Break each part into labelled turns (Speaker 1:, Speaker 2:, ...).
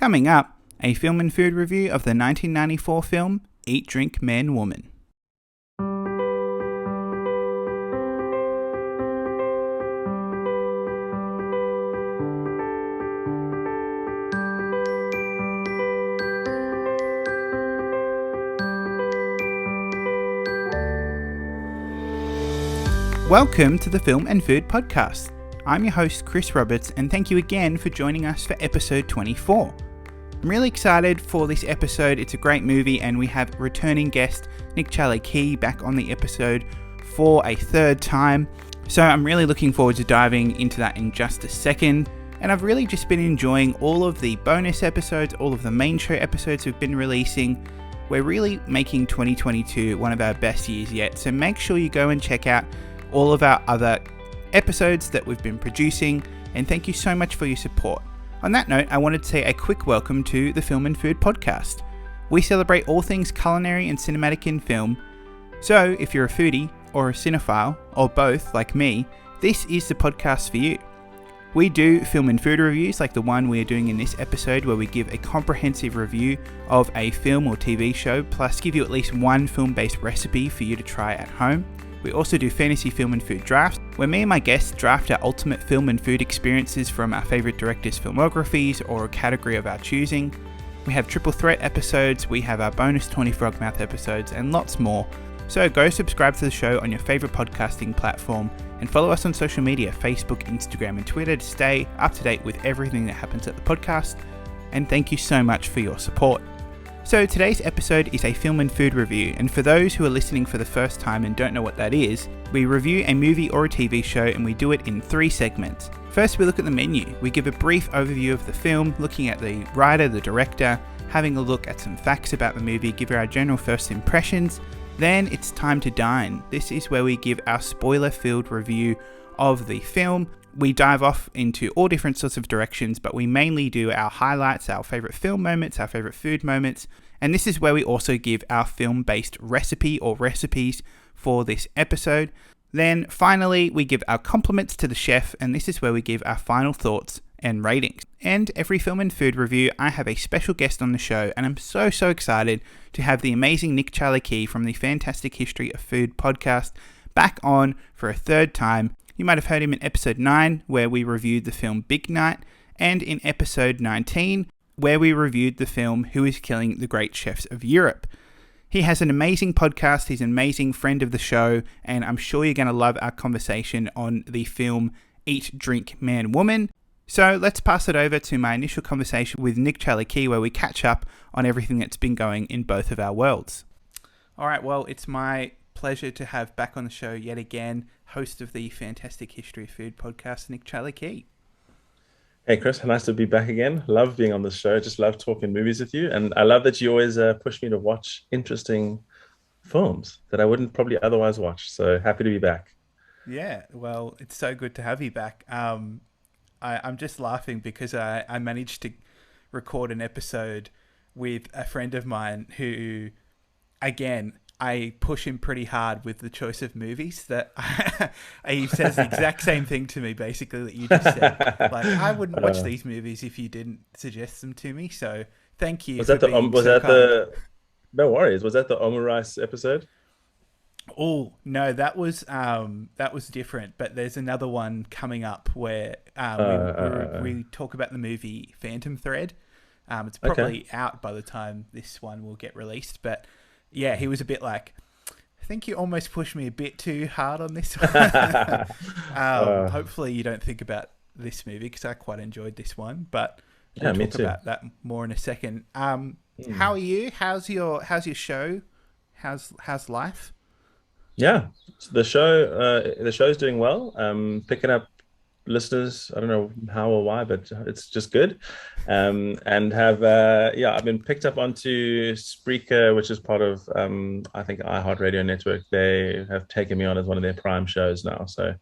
Speaker 1: Coming up, a film and food review of the 1994 film Eat, Drink, Man, Woman. Welcome to the Film and Food Podcast. I'm your host, Chris Roberts, and thank you again for joining us for episode 24. I'm really excited for this episode. It's a great movie, and we have returning guest Nick Key back on the episode for a third time. So I'm really looking forward to diving into that in just a second. And I've really just been enjoying all of the bonus episodes, all of the main show episodes we've been releasing. We're really making 2022 one of our best years yet, so make sure you go and check out all of our other episodes that we've been producing, and thank you so much for your support. On that note, I wanted to say a quick welcome to the Film and Food Podcast. We celebrate all things culinary and cinematic in film, so if you're a foodie or a cinephile, or both like me, this is the podcast for you. We do film and food reviews like the one we are doing in this episode, where we give a comprehensive review of a film or TV show, plus give you at least one film-based recipe for you to try at home. We also do fantasy film and food drafts, where me and my guests draft our ultimate film and food experiences from our favourite directors' filmographies or a category of our choosing. We have triple threat episodes, we have our bonus Tawny Frogmouth episodes, and lots more. So go subscribe to the show on your favourite podcasting platform, and follow us on social media, Facebook, Instagram and Twitter, to stay up to date with everything that happens at the podcast. And thank you so much for your support. So today's episode is a film and food review, and for those who are listening for the first time and don't know what that is, we review a movie or a TV show, and we do it in 3 segments. First, we look at the menu. We give a brief overview of the film, looking at the writer, the director, having a look at some facts about the movie, give our general first impressions. Then it's time to dine. This is where we give our spoiler-filled review of the film. We dive off into all different sorts of directions, but we mainly do our highlights, our favourite film moments, our favourite food moments, and this is where we also give our film-based recipe or recipes for this episode. Then finally, we give our compliments to the chef, and this is where we give our final thoughts and ratings. And every film and food review, I have a special guest on the show, and I'm so excited to have the amazing Nick Key from the Fantastic History of Food podcast back on for a third time. You might have heard him in episode 9, where we reviewed the film Big Night, and in episode 19, where we reviewed the film Who is Killing the Great Chefs of Europe. He has an amazing podcast, he's an amazing friend of the show, and I'm sure you're going to love our conversation on the film Eat, Drink, Man, Woman. So let's pass it over to my initial conversation with Nick Key, where we catch up on everything that's been going in both of our worlds. Alright, well, it's my pleasure to have back on the show yet again, host of the Fantastic History of Food podcast, Nick Key.
Speaker 2: Hey Chris, nice to be back again. Love being on the show. Just love talking movies with you, and I love that you always push me to watch interesting films that I wouldn't probably otherwise watch. So happy to be back.
Speaker 1: Yeah, well, it's so good to have you back. I'm just laughing because I managed to record an episode with a friend of mine who, again, I push him pretty hard with the choice of movies. That he says the exact same thing to me, basically, that you just said. Like, I wouldn't watch these movies if you didn't suggest them to me. So thank you.
Speaker 2: No worries. Was that the Omurice episode?
Speaker 1: Oh no, that was different. But there's another one coming up where we talk about the movie Phantom Thread. It's probably out by the time this one will get released, but. Yeah, he was a bit like, I think you almost pushed me a bit too hard on this one. Hopefully you don't think about this movie, because I quite enjoyed this one, but we'll talk about that more in a second. How are you? How's your show? How's life?
Speaker 2: Yeah, the show's doing well. Picking up listeners. I don't know how or why, but it's just good. And I've been picked up onto Spreaker, which is part of I think iHeartRadio network. They have taken me on as one of their prime shows now. So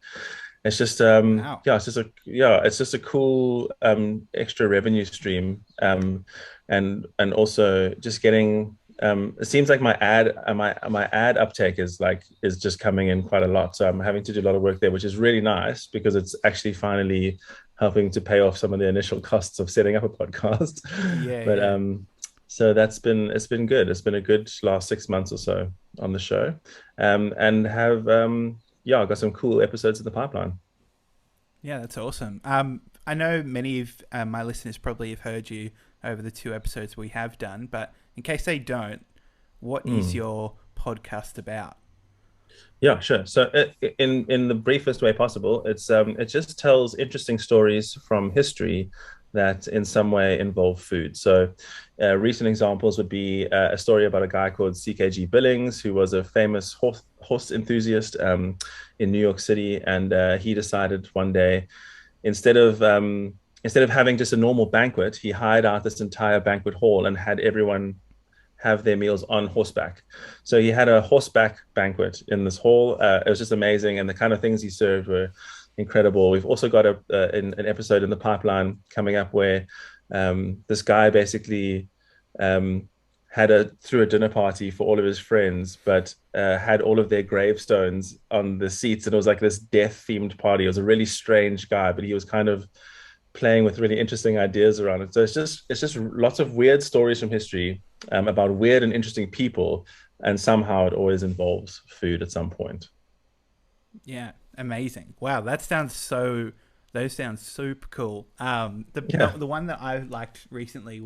Speaker 2: it's just wow. It's just a cool extra revenue stream. And also just getting it seems like my ad uptake is just coming in quite a lot. So I'm having to do a lot of work there, which is really nice because it's actually finally helping to pay off some of the initial costs of setting up a podcast.
Speaker 1: Yeah,
Speaker 2: But
Speaker 1: yeah.
Speaker 2: so it's been good. It's been a good last 6 months or so on the show, and have yeah, I got some cool episodes in the pipeline.
Speaker 1: Yeah, that's awesome. I know many of my listeners probably have heard you over the 2 episodes we have done, but in case they don't, what is
Speaker 2: Mm.
Speaker 1: your podcast about?
Speaker 2: Yeah, sure. So, in the briefest way possible, it just tells interesting stories from history that in some way involve food. So, recent examples would be a story about a guy called CKG Billings, who was a famous horse enthusiast in New York City, and he decided one day, instead of instead of having just a normal banquet, he hired out this entire banquet hall and had everyone have their meals on horseback. So he had a horseback banquet in this hall. It was just amazing, and the kind of things he served were incredible. We've also got an episode in the pipeline coming up where this guy basically had a threw a dinner party for all of his friends, but had all of their gravestones on the seats, and it was like this death themed party. It was a really strange guy, but he was kind of playing with really interesting ideas around it. So it's just lots of weird stories from history about weird and interesting people, and somehow it always involves food at some point.
Speaker 1: Yeah, amazing. Wow, that sounds so. Those sound super cool.
Speaker 2: Yeah.
Speaker 1: The one that I liked recently,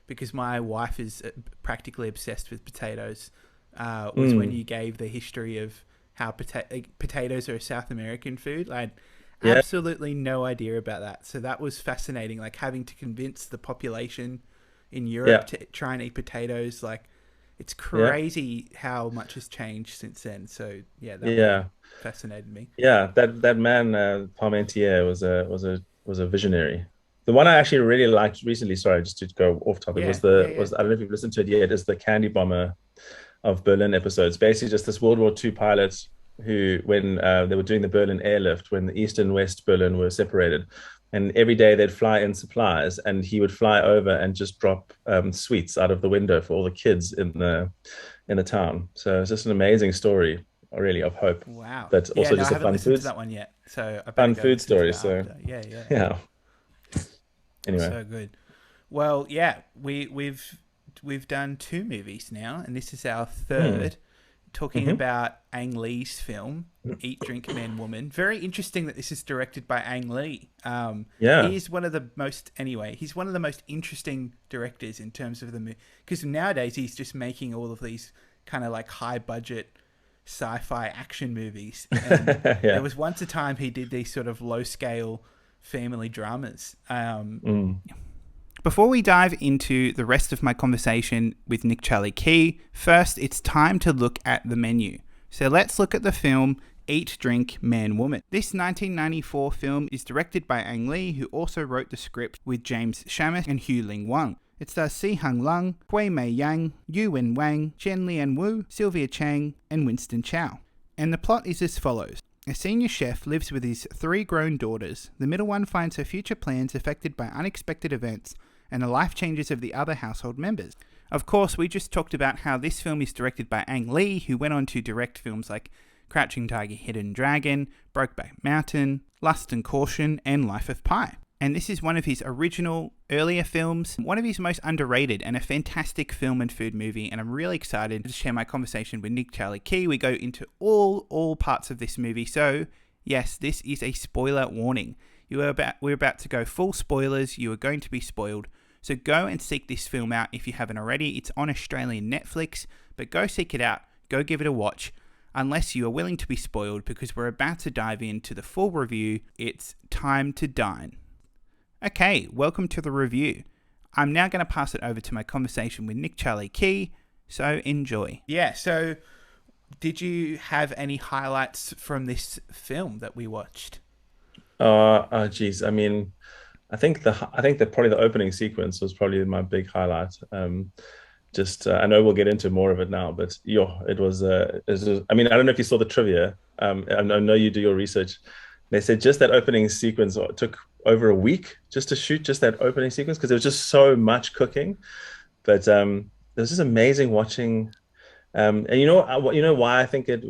Speaker 1: because my wife is practically obsessed with potatoes, was when
Speaker 2: Mm.
Speaker 1: you gave the history of how potatoes are a South American food. I had
Speaker 2: Yeah.
Speaker 1: absolutely no idea about that. So that was fascinating. Like having to convince the population in Europe
Speaker 2: Yeah.
Speaker 1: to try and eat potatoes. Like it's
Speaker 2: Yeah.
Speaker 1: crazy how much has changed since then. So yeah, that one
Speaker 2: Yeah.
Speaker 1: fascinated me.
Speaker 2: Yeah. That man Parmentier was a visionary. The one I actually really liked recently, sorry, just to go off topic,
Speaker 1: Yeah, yeah, yeah.
Speaker 2: was I don't know if you've listened to it yet, is the Candy Bomber of Berlin episodes. Basically, just this World War II pilot who, when they were doing the Berlin airlift, when the East and West Berlin were separated, and every day they'd fly in supplies, and he would fly over and just drop sweets out of the window for all the kids in the town. So it's just an amazing story, really, of hope,
Speaker 1: Wow.
Speaker 2: but
Speaker 1: Yeah,
Speaker 2: also
Speaker 1: no, I
Speaker 2: just a
Speaker 1: haven't listened to that one yet. So I better
Speaker 2: fun
Speaker 1: go
Speaker 2: food
Speaker 1: listen to
Speaker 2: story.
Speaker 1: that
Speaker 2: So
Speaker 1: after. Yeah, yeah.
Speaker 2: yeah. Anyway.
Speaker 1: So good. Well, yeah, we've done 2 movies now, and this is our
Speaker 2: Hmm.
Speaker 1: third. Talking
Speaker 2: Hmm.
Speaker 1: about Ang Lee's film, Eat, Drink, Man, Woman. Very interesting that this is directed by Ang Lee.
Speaker 2: Yeah.
Speaker 1: He's one of the most, anyway, he's one of the most interesting directors in terms of the movie. Because nowadays he's just making all of these kind of like high budget sci-fi action movies. And there
Speaker 2: Yeah.
Speaker 1: was once a time he did these sort of low scale family dramas.
Speaker 2: Mm.
Speaker 1: Before we dive into the rest of my conversation with Nick Charlie Key, first it's time to look at the menu. So let's look at the film Eat, Drink, Man, Woman. This 1994 film is directed by Ang Lee, who also wrote the script with James Schamus and Hu Ling Wang. It stars Si Hung Lung, Hui Mei Yang, Yu Wen Wang, Chen Lian Wu, Sylvia Chang, and Winston Chow. And the plot is as follows. A senior chef lives with his 3 grown daughters. The middle one finds her future plans affected by unexpected events and the life changes of the other household members. Of course, we just talked about how this film is directed by Ang Lee, who went on to direct films like Crouching Tiger, Hidden Dragon, Brokeback Mountain, Lust and Caution, and Life of Pi. And this is one of his original, earlier films, one of his most underrated, and a fantastic film and food movie, and I'm really excited to share my conversation with Nick Charlie Key. We go into all parts of this movie, so yes, this is a spoiler warning. We're about to go full spoilers, you are going to be spoiled. So go and seek this film out if you haven't already. It's on Australian Netflix, but go seek it out, go give it a watch, unless you are willing to be spoiled, because we're about to dive into the full review. It's time to dine. Okay, welcome to the review. I'm now going to pass it over to my conversation with Nick Charlie Key, so enjoy. Yeah, so did you have any highlights from this film that we watched?
Speaker 2: Geez. I mean, I think that probably the opening sequence was probably my big highlight. Just I know we'll get into more of it now, but I mean, I don't know if you saw the trivia. I know you do your research. They said just that opening sequence took over a week just to shoot just that opening sequence because there was just so much cooking. But it was just amazing watching And you know why I think it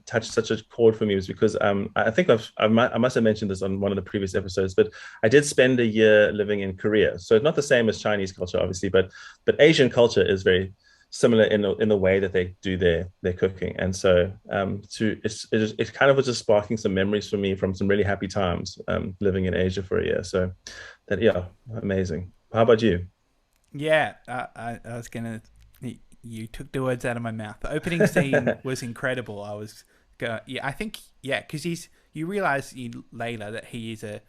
Speaker 2: touched such a chord for me was because I think I must have mentioned this on one of the previous episodes, but I did spend a year living in Korea, so it's not the same as Chinese culture, obviously, but Asian culture is very similar in the way that they do their cooking, and so it kind of was just sparking some memories for me from some really happy times living in Asia for a year. So that yeah, amazing. How about you?
Speaker 1: Yeah, I was gonna. You took the words out of my mouth. The opening scene was incredible. Yeah, I think, yeah, because you realize later that he is a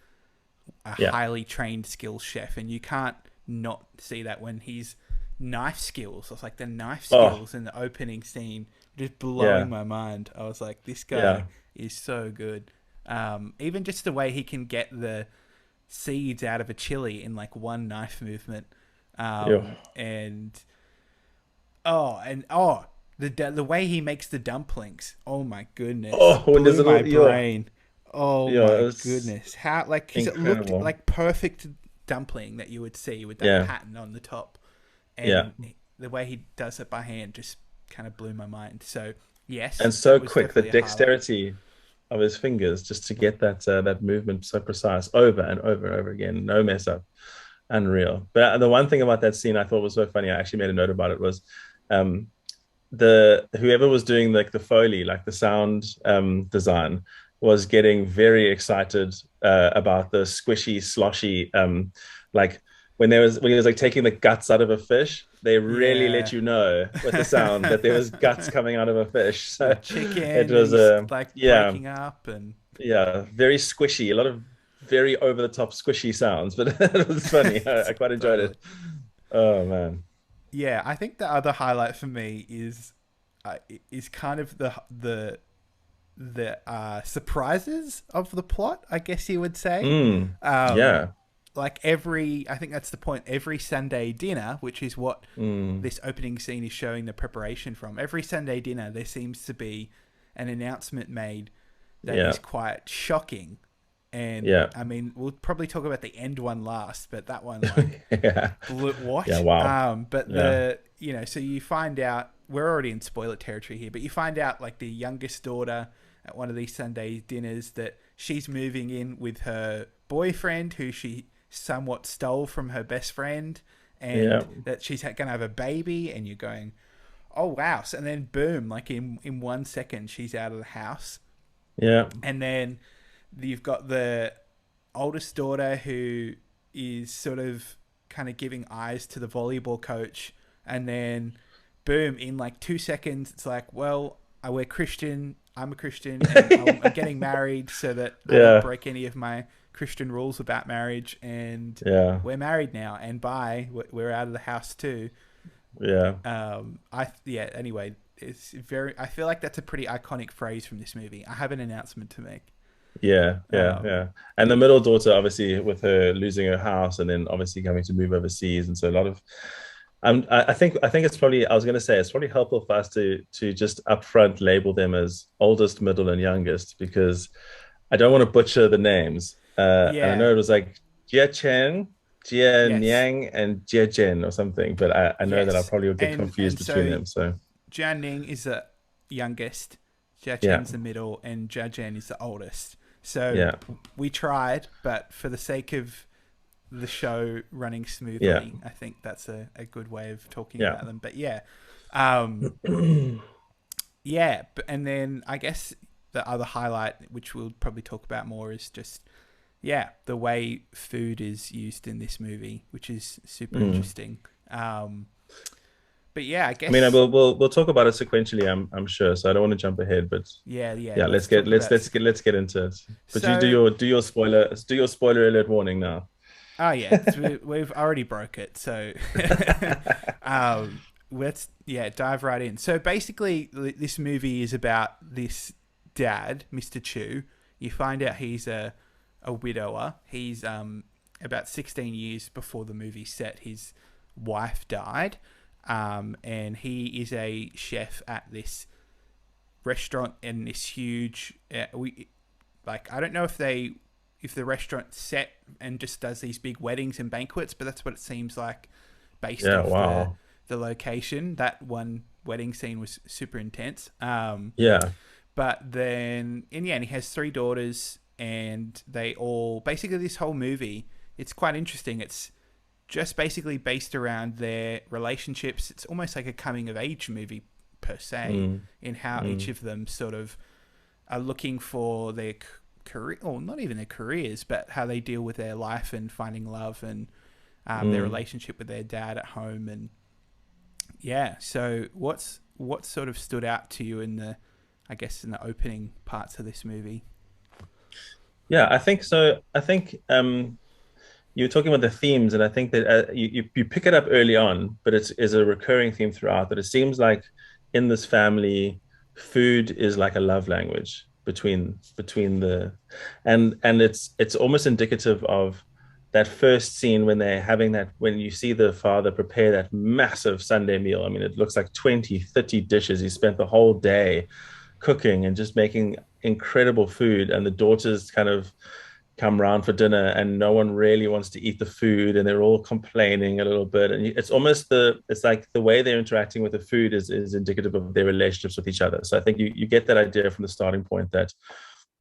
Speaker 2: Yeah.
Speaker 1: highly trained skills chef, and you can't not see that when his knife skills. It's like the knife
Speaker 2: Oh,
Speaker 1: skills in the opening scene just
Speaker 2: yeah.
Speaker 1: blowing my mind. I was like, this guy
Speaker 2: Yeah.
Speaker 1: is so good. Even just the way he can get the seeds out of a chili in like one knife movement,
Speaker 2: Yeah.
Speaker 1: and the way he makes the dumplings. Oh my goodness,
Speaker 2: Oh, when there's
Speaker 1: blew
Speaker 2: a
Speaker 1: my
Speaker 2: little, yeah,
Speaker 1: brain. Oh
Speaker 2: yeah,
Speaker 1: my
Speaker 2: it's
Speaker 1: goodness, how like because it looked
Speaker 2: incredible.
Speaker 1: like perfect dumpling that you would see with that
Speaker 2: Yeah.
Speaker 1: pattern on the top,
Speaker 2: Yeah.
Speaker 1: and the way he does it by hand just kind of blew my mind. So yes,
Speaker 2: And so
Speaker 1: that was
Speaker 2: quick, the
Speaker 1: definitely a highlight.
Speaker 2: dexterity of his fingers just to get that movement so precise over and over and over again, no mess up. Unreal. But the one thing about that scene I thought was so funny, I actually made a note about it, was um the whoever was doing like the Foley, like the sound design, was getting very excited about the squishy, sloshy, like when he was like taking the guts out of a fish, they really let
Speaker 1: Yeah.
Speaker 2: you know with the sound that there was guts coming out of a fish.
Speaker 1: The
Speaker 2: So it
Speaker 1: chicken that
Speaker 2: was
Speaker 1: he's like
Speaker 2: yeah,
Speaker 1: breaking up and
Speaker 2: yeah, very squishy, a lot of very over the top squishy sounds, but it was funny. I quite enjoyed
Speaker 1: totally.
Speaker 2: it. Oh man.
Speaker 1: Yeah, I think the other highlight for me uh, is kind of the surprises of the plot, I guess you would say.
Speaker 2: Mm,
Speaker 1: Um,
Speaker 2: yeah.
Speaker 1: like I think that's the point. Every Sunday dinner, which is what
Speaker 2: Mm,
Speaker 1: this opening scene is showing the preparation from. Every Sunday dinner, there seems to be an announcement made that
Speaker 2: yeah.
Speaker 1: is quite shocking. And
Speaker 2: Yeah.
Speaker 1: I mean, we'll probably talk about the end one last, but that one like
Speaker 2: Yeah. Yeah.
Speaker 1: what?
Speaker 2: Wow.
Speaker 1: But
Speaker 2: Yeah.
Speaker 1: so you find out we're already in spoiler territory here, but you find out like the youngest daughter at one of these Sunday dinners that she's moving in with her boyfriend, who she somewhat stole from her best friend,
Speaker 2: Yeah.
Speaker 1: and that she's going to have a baby. And you're going, oh wow! So, and then boom, like in 1 second, she's out of the house,
Speaker 2: Yeah.
Speaker 1: and then you've got the oldest daughter who is sort of kind of giving eyes to the volleyball coach, and then boom, in like 2 seconds, it's like, well, we're Christian. I'm a Christian, and I'm getting married so that I don't
Speaker 2: Yeah.
Speaker 1: break any of my Christian rules about marriage, and
Speaker 2: Yeah.
Speaker 1: we're married now. And bye, we're out of the house too.
Speaker 2: Yeah.
Speaker 1: Yeah. Anyway, it's very. I feel like that's a pretty iconic phrase from this movie. I have an announcement to make.
Speaker 2: Yeah. Yeah.
Speaker 1: Um,
Speaker 2: Yeah. And the middle daughter, obviously, with her losing her house and then obviously having to move overseas, and so a lot of. I think it's probably. I was going to say it's probably helpful for us to just upfront label them as oldest, middle, and youngest because I don't want to butcher the names. And I
Speaker 1: yeah.
Speaker 2: know it was like Jia Chen, Jia
Speaker 1: Yes.
Speaker 2: Niang, and Jia Jen or something, but I know that I
Speaker 1: Yes.
Speaker 2: probably will get
Speaker 1: And
Speaker 2: confused between
Speaker 1: so
Speaker 2: them. So
Speaker 1: Jian Ning is the youngest, Jia
Speaker 2: yeah,
Speaker 1: Chen's the middle, and Jia Jen is the oldest. So
Speaker 2: yeah,
Speaker 1: we tried, but for the sake of the show running
Speaker 2: yeah,
Speaker 1: smoothly, I think that's a good way of talking
Speaker 2: yeah.
Speaker 1: about them. But yeah, um, yeah. And then I guess the other highlight, which we'll probably talk about more, is just yeah, the way food is used in this movie, which is super
Speaker 2: Mm.
Speaker 1: interesting. But yeah, I
Speaker 2: I mean,
Speaker 1: guess
Speaker 2: we'll talk about it sequentially. I'm sure. So I don't want to jump ahead, but
Speaker 1: yeah.
Speaker 2: yeah,
Speaker 1: Let's talk about.
Speaker 2: let's get into it. But you
Speaker 1: So
Speaker 2: do your spoiler alert warning now.
Speaker 1: oh yeah, we've already broke it. So let's dive right in. So basically, this movie is about this dad, Mr. Chu. You find out he's a widower. He's about 16 years before the movie set. His wife died, and he is a chef at this restaurant in this huge. We like I don't know if the restaurant set and just does these big weddings and banquets, but that's what it seems like based
Speaker 2: Yeah.
Speaker 1: off
Speaker 2: Wow.
Speaker 1: the location. That one wedding scene was super intense.
Speaker 2: Yeah.
Speaker 1: But then in the end, he has 3 daughters, and they all basically this whole movie. It's quite interesting. It's just basically based around their relationships. It's almost like a coming of age movie per se, in how each of them sort of are looking for their career, or not even their careers, but how they deal with their life and finding love and their relationship with their dad at home. And yeah, so what sort of stood out to you in the opening parts of this movie?
Speaker 2: Yeah, I think so. I think you were talking about the themes, and I think that you pick it up early on, but it's is a recurring theme throughout. That it seems like in this family, food is like a love language between the, and it's almost indicative of that first scene when they're having that, when you see the father prepare that massive Sunday meal. I mean, it looks like 20, 30 dishes. He spent the whole day cooking and just making incredible food, and the daughters kind of come round for dinner and no one really wants to eat the food and they're all complaining a little bit, and it's almost it's like the way they're interacting with the food is indicative of their relationships with each other. So I think you get that idea from the starting point that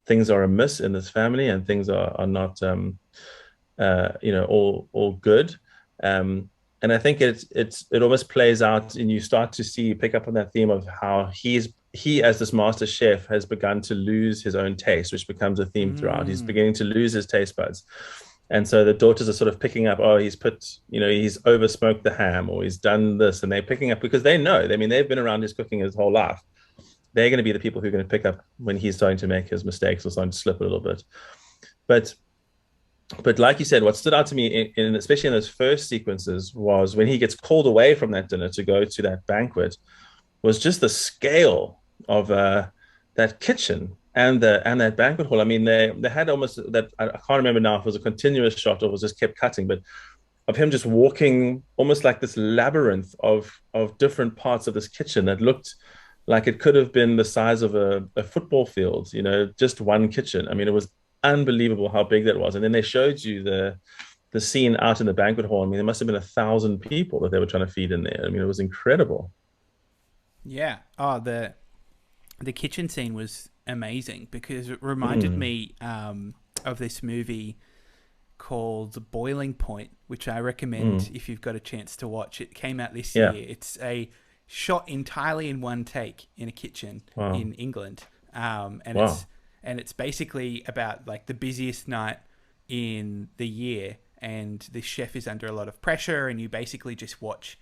Speaker 2: things are amiss in this family and things are not all good. And I think it almost plays out, and you start to pick up on that theme of how he as this master chef has begun to lose his own taste, which becomes a theme throughout. He's beginning to lose his taste buds. And so the daughters are sort of picking up, oh, he's over smoked the ham, or he's done this, and they're picking up because they know, I mean, they've been around his cooking his whole life. They're going to be the people who are going to pick up when he's starting to make his mistakes or starting to slip a little bit. But like you said, what stood out to me, especially in those first sequences, was when he gets called away from that dinner to go to that banquet, was just the scale of that kitchen and that banquet hall. I mean, they had almost that, I can't remember now if it was a continuous shot or was just kept cutting, but of him just walking almost like this labyrinth of different parts of this kitchen that looked like it could have been the size of a football field, just one kitchen. I mean, it was unbelievable how big that was. And then they showed you the scene out in the banquet hall. I mean, there must have been 1,000 people that they were trying to feed in there. I mean, it was incredible.
Speaker 1: Yeah. Oh, the kitchen scene was amazing because it reminded me of this movie called Boiling Point, which I recommend if you've got a chance to watch. It came out this year. It's a shot entirely in one take in a kitchen in England. It's basically about like the busiest night in the year, and this chef is under a lot of pressure, and you basically just watch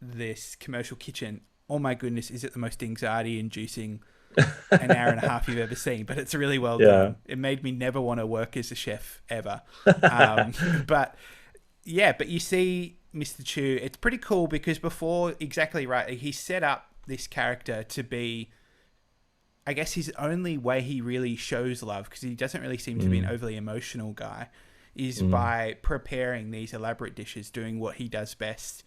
Speaker 1: this commercial kitchen. Oh my goodness, is it the most anxiety-inducing an hour and a half you've ever seen? But it's really well done. It made me never want to work as a chef ever. But you see Mr. Chu, it's pretty cool because before, exactly right, he set up this character to be, I guess, his only way he really shows love, because he doesn't really seem to be an overly emotional guy, is by preparing these elaborate dishes, doing what he does best.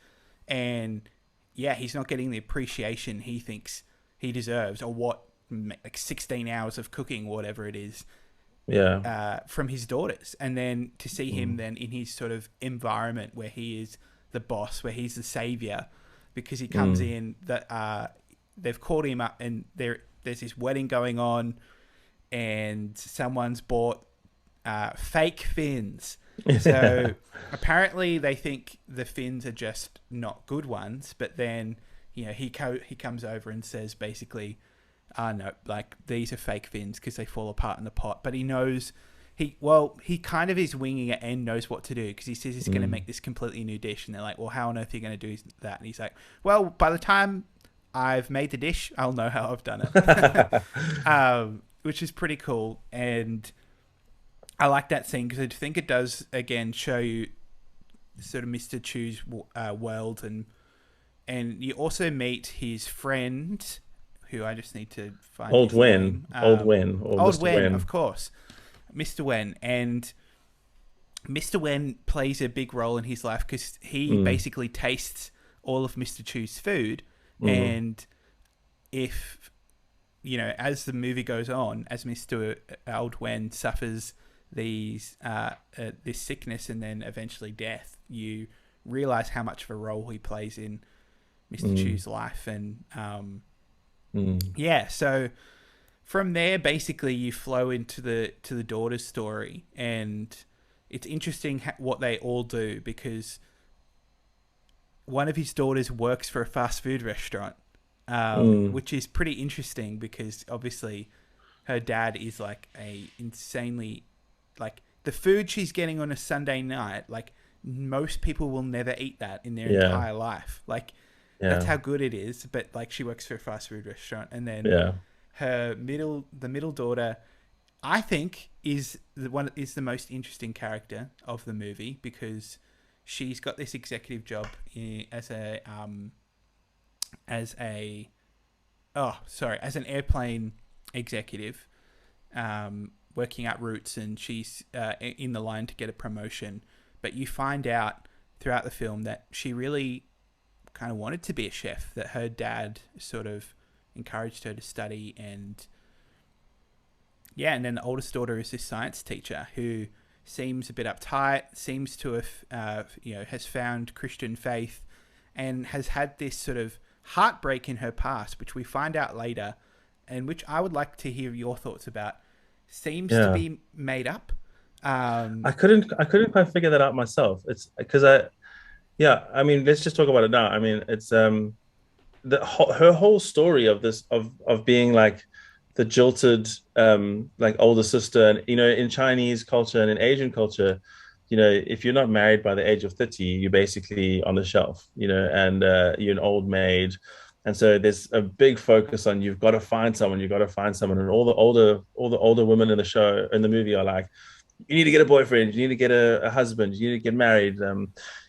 Speaker 1: And yeah, he's not getting the appreciation he thinks he deserves, or what, like 16 hours of cooking, whatever it is, from his daughters. And then to see him then in his sort of environment where he is the boss, where he's the savior, because he comes in, that they've called him up, and there's this wedding going on, and someone's bought fake fins. So apparently they think the fins are just not good ones, but then he comes over and says basically, no, like these are fake fins because they fall apart in the pot. But he knows he kind of is winging it and knows what to do, because he says he's going to make this completely new dish, and they're like, well, how on earth are you going to do that? And he's like, well, by the time I've made the dish, I'll know how I've done it. Which is pretty cool. And I like that scene because I think it does, again, show you sort of Mr. Chu's world. And you also meet his friend, who I just need to find.
Speaker 2: Old Wen. Old Wen,
Speaker 1: of course. Mr. Wen. And Mr. Wen plays a big role in his life because he basically tastes all of Mr. Chu's food. And if, as the movie goes on, as Mr. Old Wen suffers this sickness and then eventually death, you realize how much of a role he plays in Mr. Chu's life. And
Speaker 2: Mm.
Speaker 1: yeah, so from there, basically, you flow into the daughter's story, and it's interesting what they all do, because one of his daughters works for a fast food restaurant,
Speaker 2: Mm.
Speaker 1: which is pretty interesting because obviously her dad is like a insanely, like, the food she's getting on a Sunday night, like, most people will never eat that in their
Speaker 2: Yeah.
Speaker 1: entire life. Like, that's
Speaker 2: Yeah.
Speaker 1: how good it is. But like, she works for a fast food restaurant, and then
Speaker 2: Yeah.
Speaker 1: the middle daughter, I think, is the most interesting character of the movie, because she's got this executive job as a as an airplane executive, working out routes, and she's in the line to get a promotion. But you find out throughout the film that she really kind of wanted to be a chef, that her dad sort of encouraged her to study. And yeah, and then the oldest daughter is this science teacher who seems a bit uptight, seems to have, has found Christian faith, and has had this sort of heartbreak in her past, which we find out later, and which I would like to hear your thoughts about. Seems to
Speaker 2: Yeah.
Speaker 1: be made up.
Speaker 2: I couldn't quite figure that out myself. It's because yeah, I mean, let's just talk about it now. I mean, it's her whole story of this of being like the jilted like older sister, and in Chinese culture and in Asian culture, if you're not married by the age of 30, you're basically on the shelf, and you're an old maid. And so there's a big focus on you've got to find someone, and all the older women in the show, in the movie, are like, you need to get a boyfriend, you need to get a husband, you need to get married.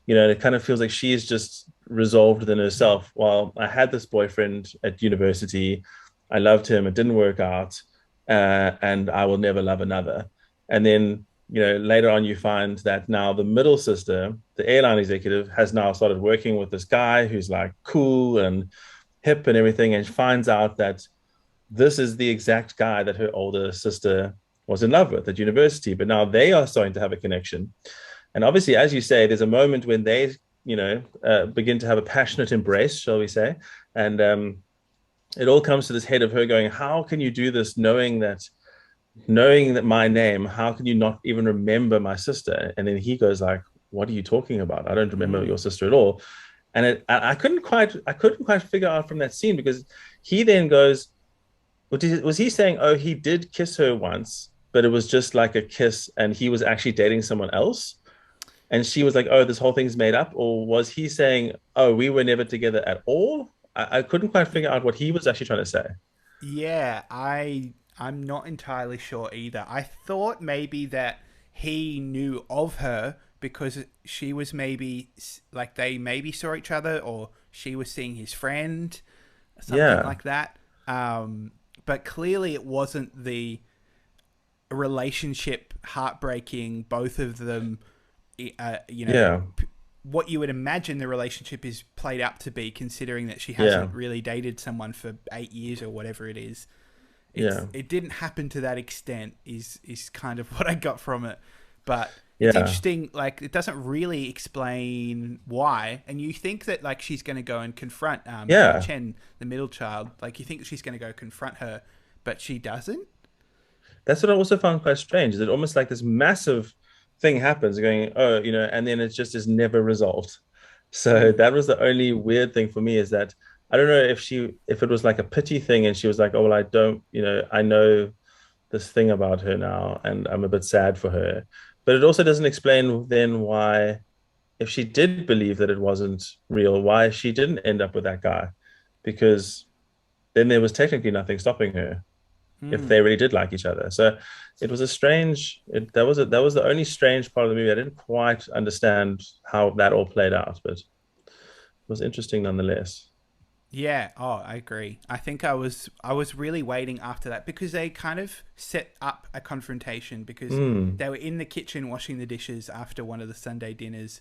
Speaker 2: It kind of feels like she is just resolved within herself. Well, I had this boyfriend at university, I loved him, it didn't work out, and I will never love another. And then, later on, you find that now the middle sister, the airline executive, has now started working with this guy who's like cool and hip and everything, and finds out that this is the exact guy that her older sister was in love with at university. But now they are starting to have a connection. And obviously, as you say, there's a moment when they, begin to have a passionate embrace, shall we say. And it all comes to this head of her going, how can you do this knowing that my name, how can you not even remember my sister? And then he goes like, what are you talking about? I don't remember your sister at all. And I couldn't quite figure out from that scene, because he then goes, was he saying, oh, he did kiss her once, but it was just like a kiss and he was actually dating someone else? And she was like, oh, this whole thing's made up? Or was he saying, oh, we were never together at all? I couldn't quite figure out what he was actually trying to say.
Speaker 1: Yeah, I'm not entirely sure either. I thought maybe that he knew of her because she was maybe like, they maybe saw each other, or she was seeing his friend, something
Speaker 2: Yeah.
Speaker 1: like that. But clearly it wasn't the relationship heartbreaking, both of them,
Speaker 2: Yeah.
Speaker 1: what you would imagine the relationship is played out to be, considering that she
Speaker 2: Yeah.
Speaker 1: hasn't really dated someone for 8 years or whatever it is.
Speaker 2: Yeah.
Speaker 1: It didn't happen to that extent, is kind of what I got from it. But it's
Speaker 2: Yeah.
Speaker 1: interesting, like, it doesn't really explain why. And you think that, like, she's going to go and confront
Speaker 2: Yeah.
Speaker 1: Chen, the middle child. Like, you think she's going to go confront her, but she doesn't.
Speaker 2: That's what I also found quite strange. Is it almost like this massive thing happens going, oh, and then it just is never resolved. So
Speaker 1: Mm.
Speaker 2: that was the only weird thing for me, is that I don't know if it was like a pity thing and she was like, oh, well, I don't, I know this thing about her now and I'm a bit sad for her. But it also doesn't explain then why, if she did believe that it wasn't real, why she didn't end up with that guy. Because then there was technically nothing stopping her if
Speaker 1: Mm.
Speaker 2: they really did like each other. So it was a strange. That was the only strange part of the movie. I didn't quite understand how that all played out, but it was interesting nonetheless.
Speaker 1: Yeah, oh, I agree. I think I was really waiting after that, because they kind of set up a confrontation, because
Speaker 2: Mm,
Speaker 1: they were in the kitchen washing the dishes after one of the Sunday dinners.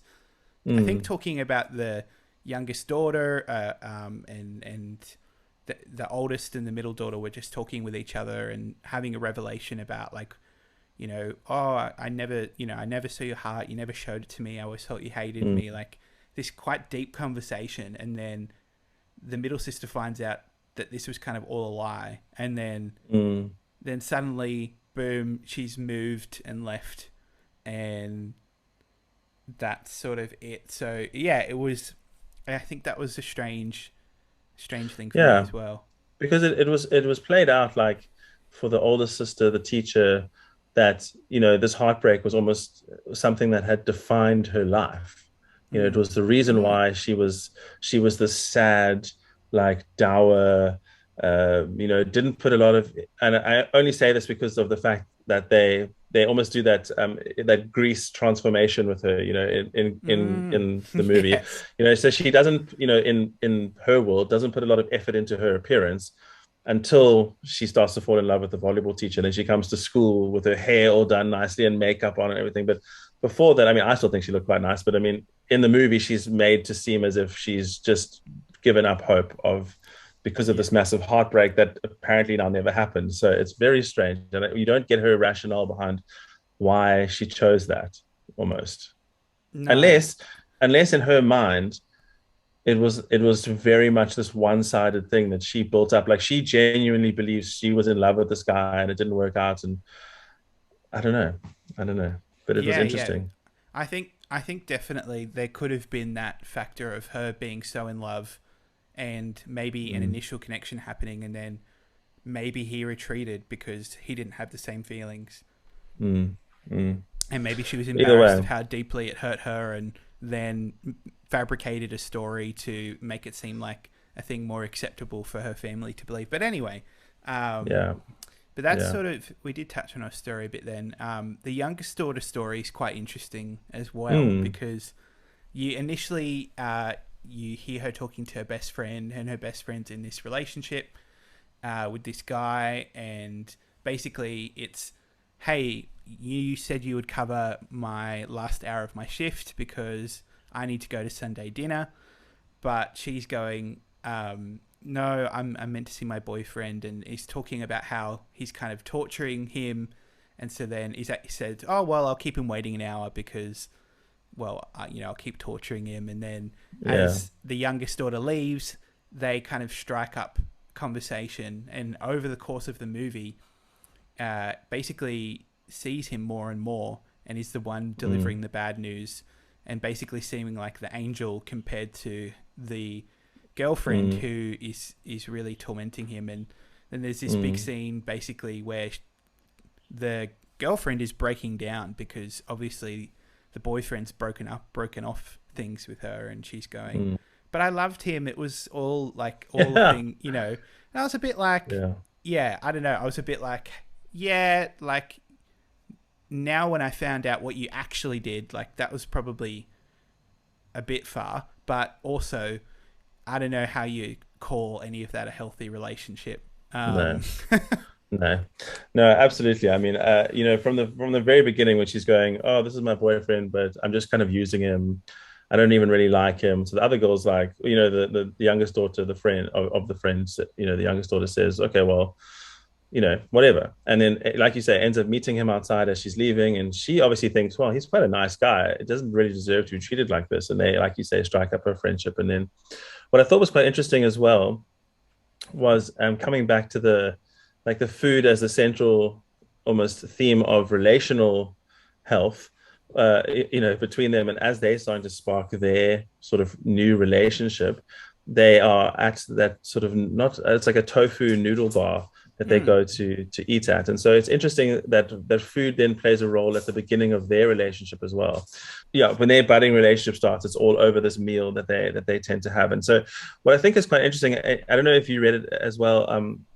Speaker 1: I think
Speaker 2: mm,
Speaker 1: talking about the youngest daughter, and the oldest and the middle daughter were just talking with each other and having a revelation about, like, oh, I never saw your heart, you never showed it to me, I always thought you hated
Speaker 2: mm,
Speaker 1: me, like, this quite deep conversation. And then the middle sister finds out that this was kind of all a lie, and
Speaker 2: Mm.
Speaker 1: then suddenly, boom, she's moved and left, and that's sort of it. So yeah, it was. I think that was a strange thing for me
Speaker 2: Yeah,
Speaker 1: as well.
Speaker 2: because it was played out like for the older sister, the teacher, that this heartbreak was almost something that had defined her life. It
Speaker 1: Mm.
Speaker 2: was the reason
Speaker 1: Mm.
Speaker 2: why she was this sad, like dour, didn't put a lot of, and I only say this because of the fact that they almost do that Grease transformation with her,
Speaker 1: Mm.
Speaker 2: in the movie.
Speaker 1: Yes.
Speaker 2: So she doesn't, in her world, doesn't put a lot of effort into her appearance until she starts to fall in love with the volleyball teacher. Then she comes to school with her hair all done nicely and makeup on and everything. But before that, I mean, I still think she looked quite nice. But I mean, in the movie, she's made to seem as if she's just given up hope of because of
Speaker 1: Yeah.
Speaker 2: this massive heartbreak that apparently now never happened. So it's very strange, and you don't get her rationale behind why she chose that almost,
Speaker 1: No.
Speaker 2: unless in her mind it was very much this one-sided thing that she built up. Like she genuinely believes she was in love with this guy and it didn't work out. And I don't know, but it was
Speaker 1: Yeah. Yeah.
Speaker 2: interesting.
Speaker 1: I think definitely there could have been that factor of her being so in love, and maybe an
Speaker 2: Mm,
Speaker 1: initial connection happening, and then maybe he retreated because he didn't have the same feelings,
Speaker 2: mm, mm.
Speaker 1: and maybe she was
Speaker 2: Either
Speaker 1: embarrassed
Speaker 2: way,
Speaker 1: of how deeply it hurt her, and then fabricated a story to make it seem like a thing more acceptable for her family to believe. But anyway, um,
Speaker 2: yeah,
Speaker 1: but that's
Speaker 2: yeah.
Speaker 1: sort of, we did touch on our story a bit then. The youngest daughter story is quite interesting as well,
Speaker 2: Mm,
Speaker 1: because you initially you hear her talking to her best friend, and her best friend's in this relationship with this guy, and basically it's, hey, you said you would cover my last hour of my shift because I need to go to Sunday dinner, but she's going, no, I'm meant to see my boyfriend, and he's talking about how he's kind of torturing him, and so then he said, oh well, I'll keep him waiting an hour because, well, I'll keep torturing him, and then
Speaker 2: yeah.
Speaker 1: as the youngest daughter leaves, they kind of strike up conversation, and over the course of the movie, basically sees him more and more, and is the one
Speaker 2: Mm,
Speaker 1: delivering the bad news, and basically seeming like the angel compared to the girlfriend
Speaker 2: mm,
Speaker 1: who is really tormenting him. And then there's this big
Speaker 2: mm,
Speaker 1: scene basically where the girlfriend is breaking down because obviously the boyfriend's broken off things with her, and she's going,
Speaker 2: mm.
Speaker 1: but I loved him, it was all like all a
Speaker 2: Yeah,
Speaker 1: thing, and I was a bit like,
Speaker 2: yeah.
Speaker 1: yeah, I don't know, I was a bit like, yeah, like now when I found out what you actually did, like that was probably a bit far, but also I don't know how you call any of that a healthy relationship.
Speaker 2: No, no, no, absolutely. I mean, from the very beginning when she's going, "Oh, this is my boyfriend, but I'm just kind of using him. I don't even really like him." So the other girl's like, the youngest daughter, the friend of the friends, the youngest daughter says, "Okay, well, whatever." And then, like you say, ends up meeting him outside as she's leaving, and she obviously thinks, "Well, he's quite a nice guy. It doesn't really deserve to be treated like this." And they, like you say, strike up a friendship. And then, what I thought was quite interesting as well was coming back to the food as the central almost theme of relational health, between them, and as they're starting to spark their sort of new relationship, they are at that sort of, not, it's like a tofu noodle bar that they
Speaker 1: Mm.
Speaker 2: go to eat at. And so it's interesting that food then plays a role at the beginning of their relationship as well. Yeah, when their budding relationship starts, it's all over this meal that they tend to have. And so what I think is quite interesting, I don't know if you read it as well,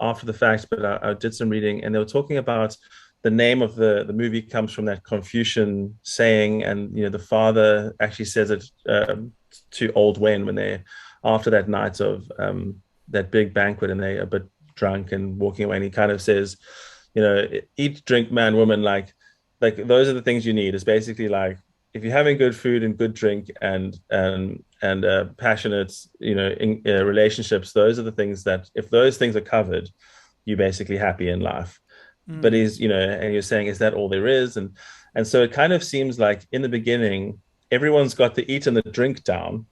Speaker 2: after the fact, but I did some reading, and they were talking about the name of the movie comes from that Confucian saying, and the father actually says it to old Wen when they, after that night of that big banquet, and they are a bit drunk and walking away, and he kind of says, eat, drink, man, woman, like those are the things you need. It's basically like, if you're having good food and good drink and passionate, relationships, those are the things that, if those things are covered, you're basically happy in life. But
Speaker 1: Mm.
Speaker 2: and you're saying, is that all there is? And so it kind of seems like in the beginning, everyone's got the eat and the drink down.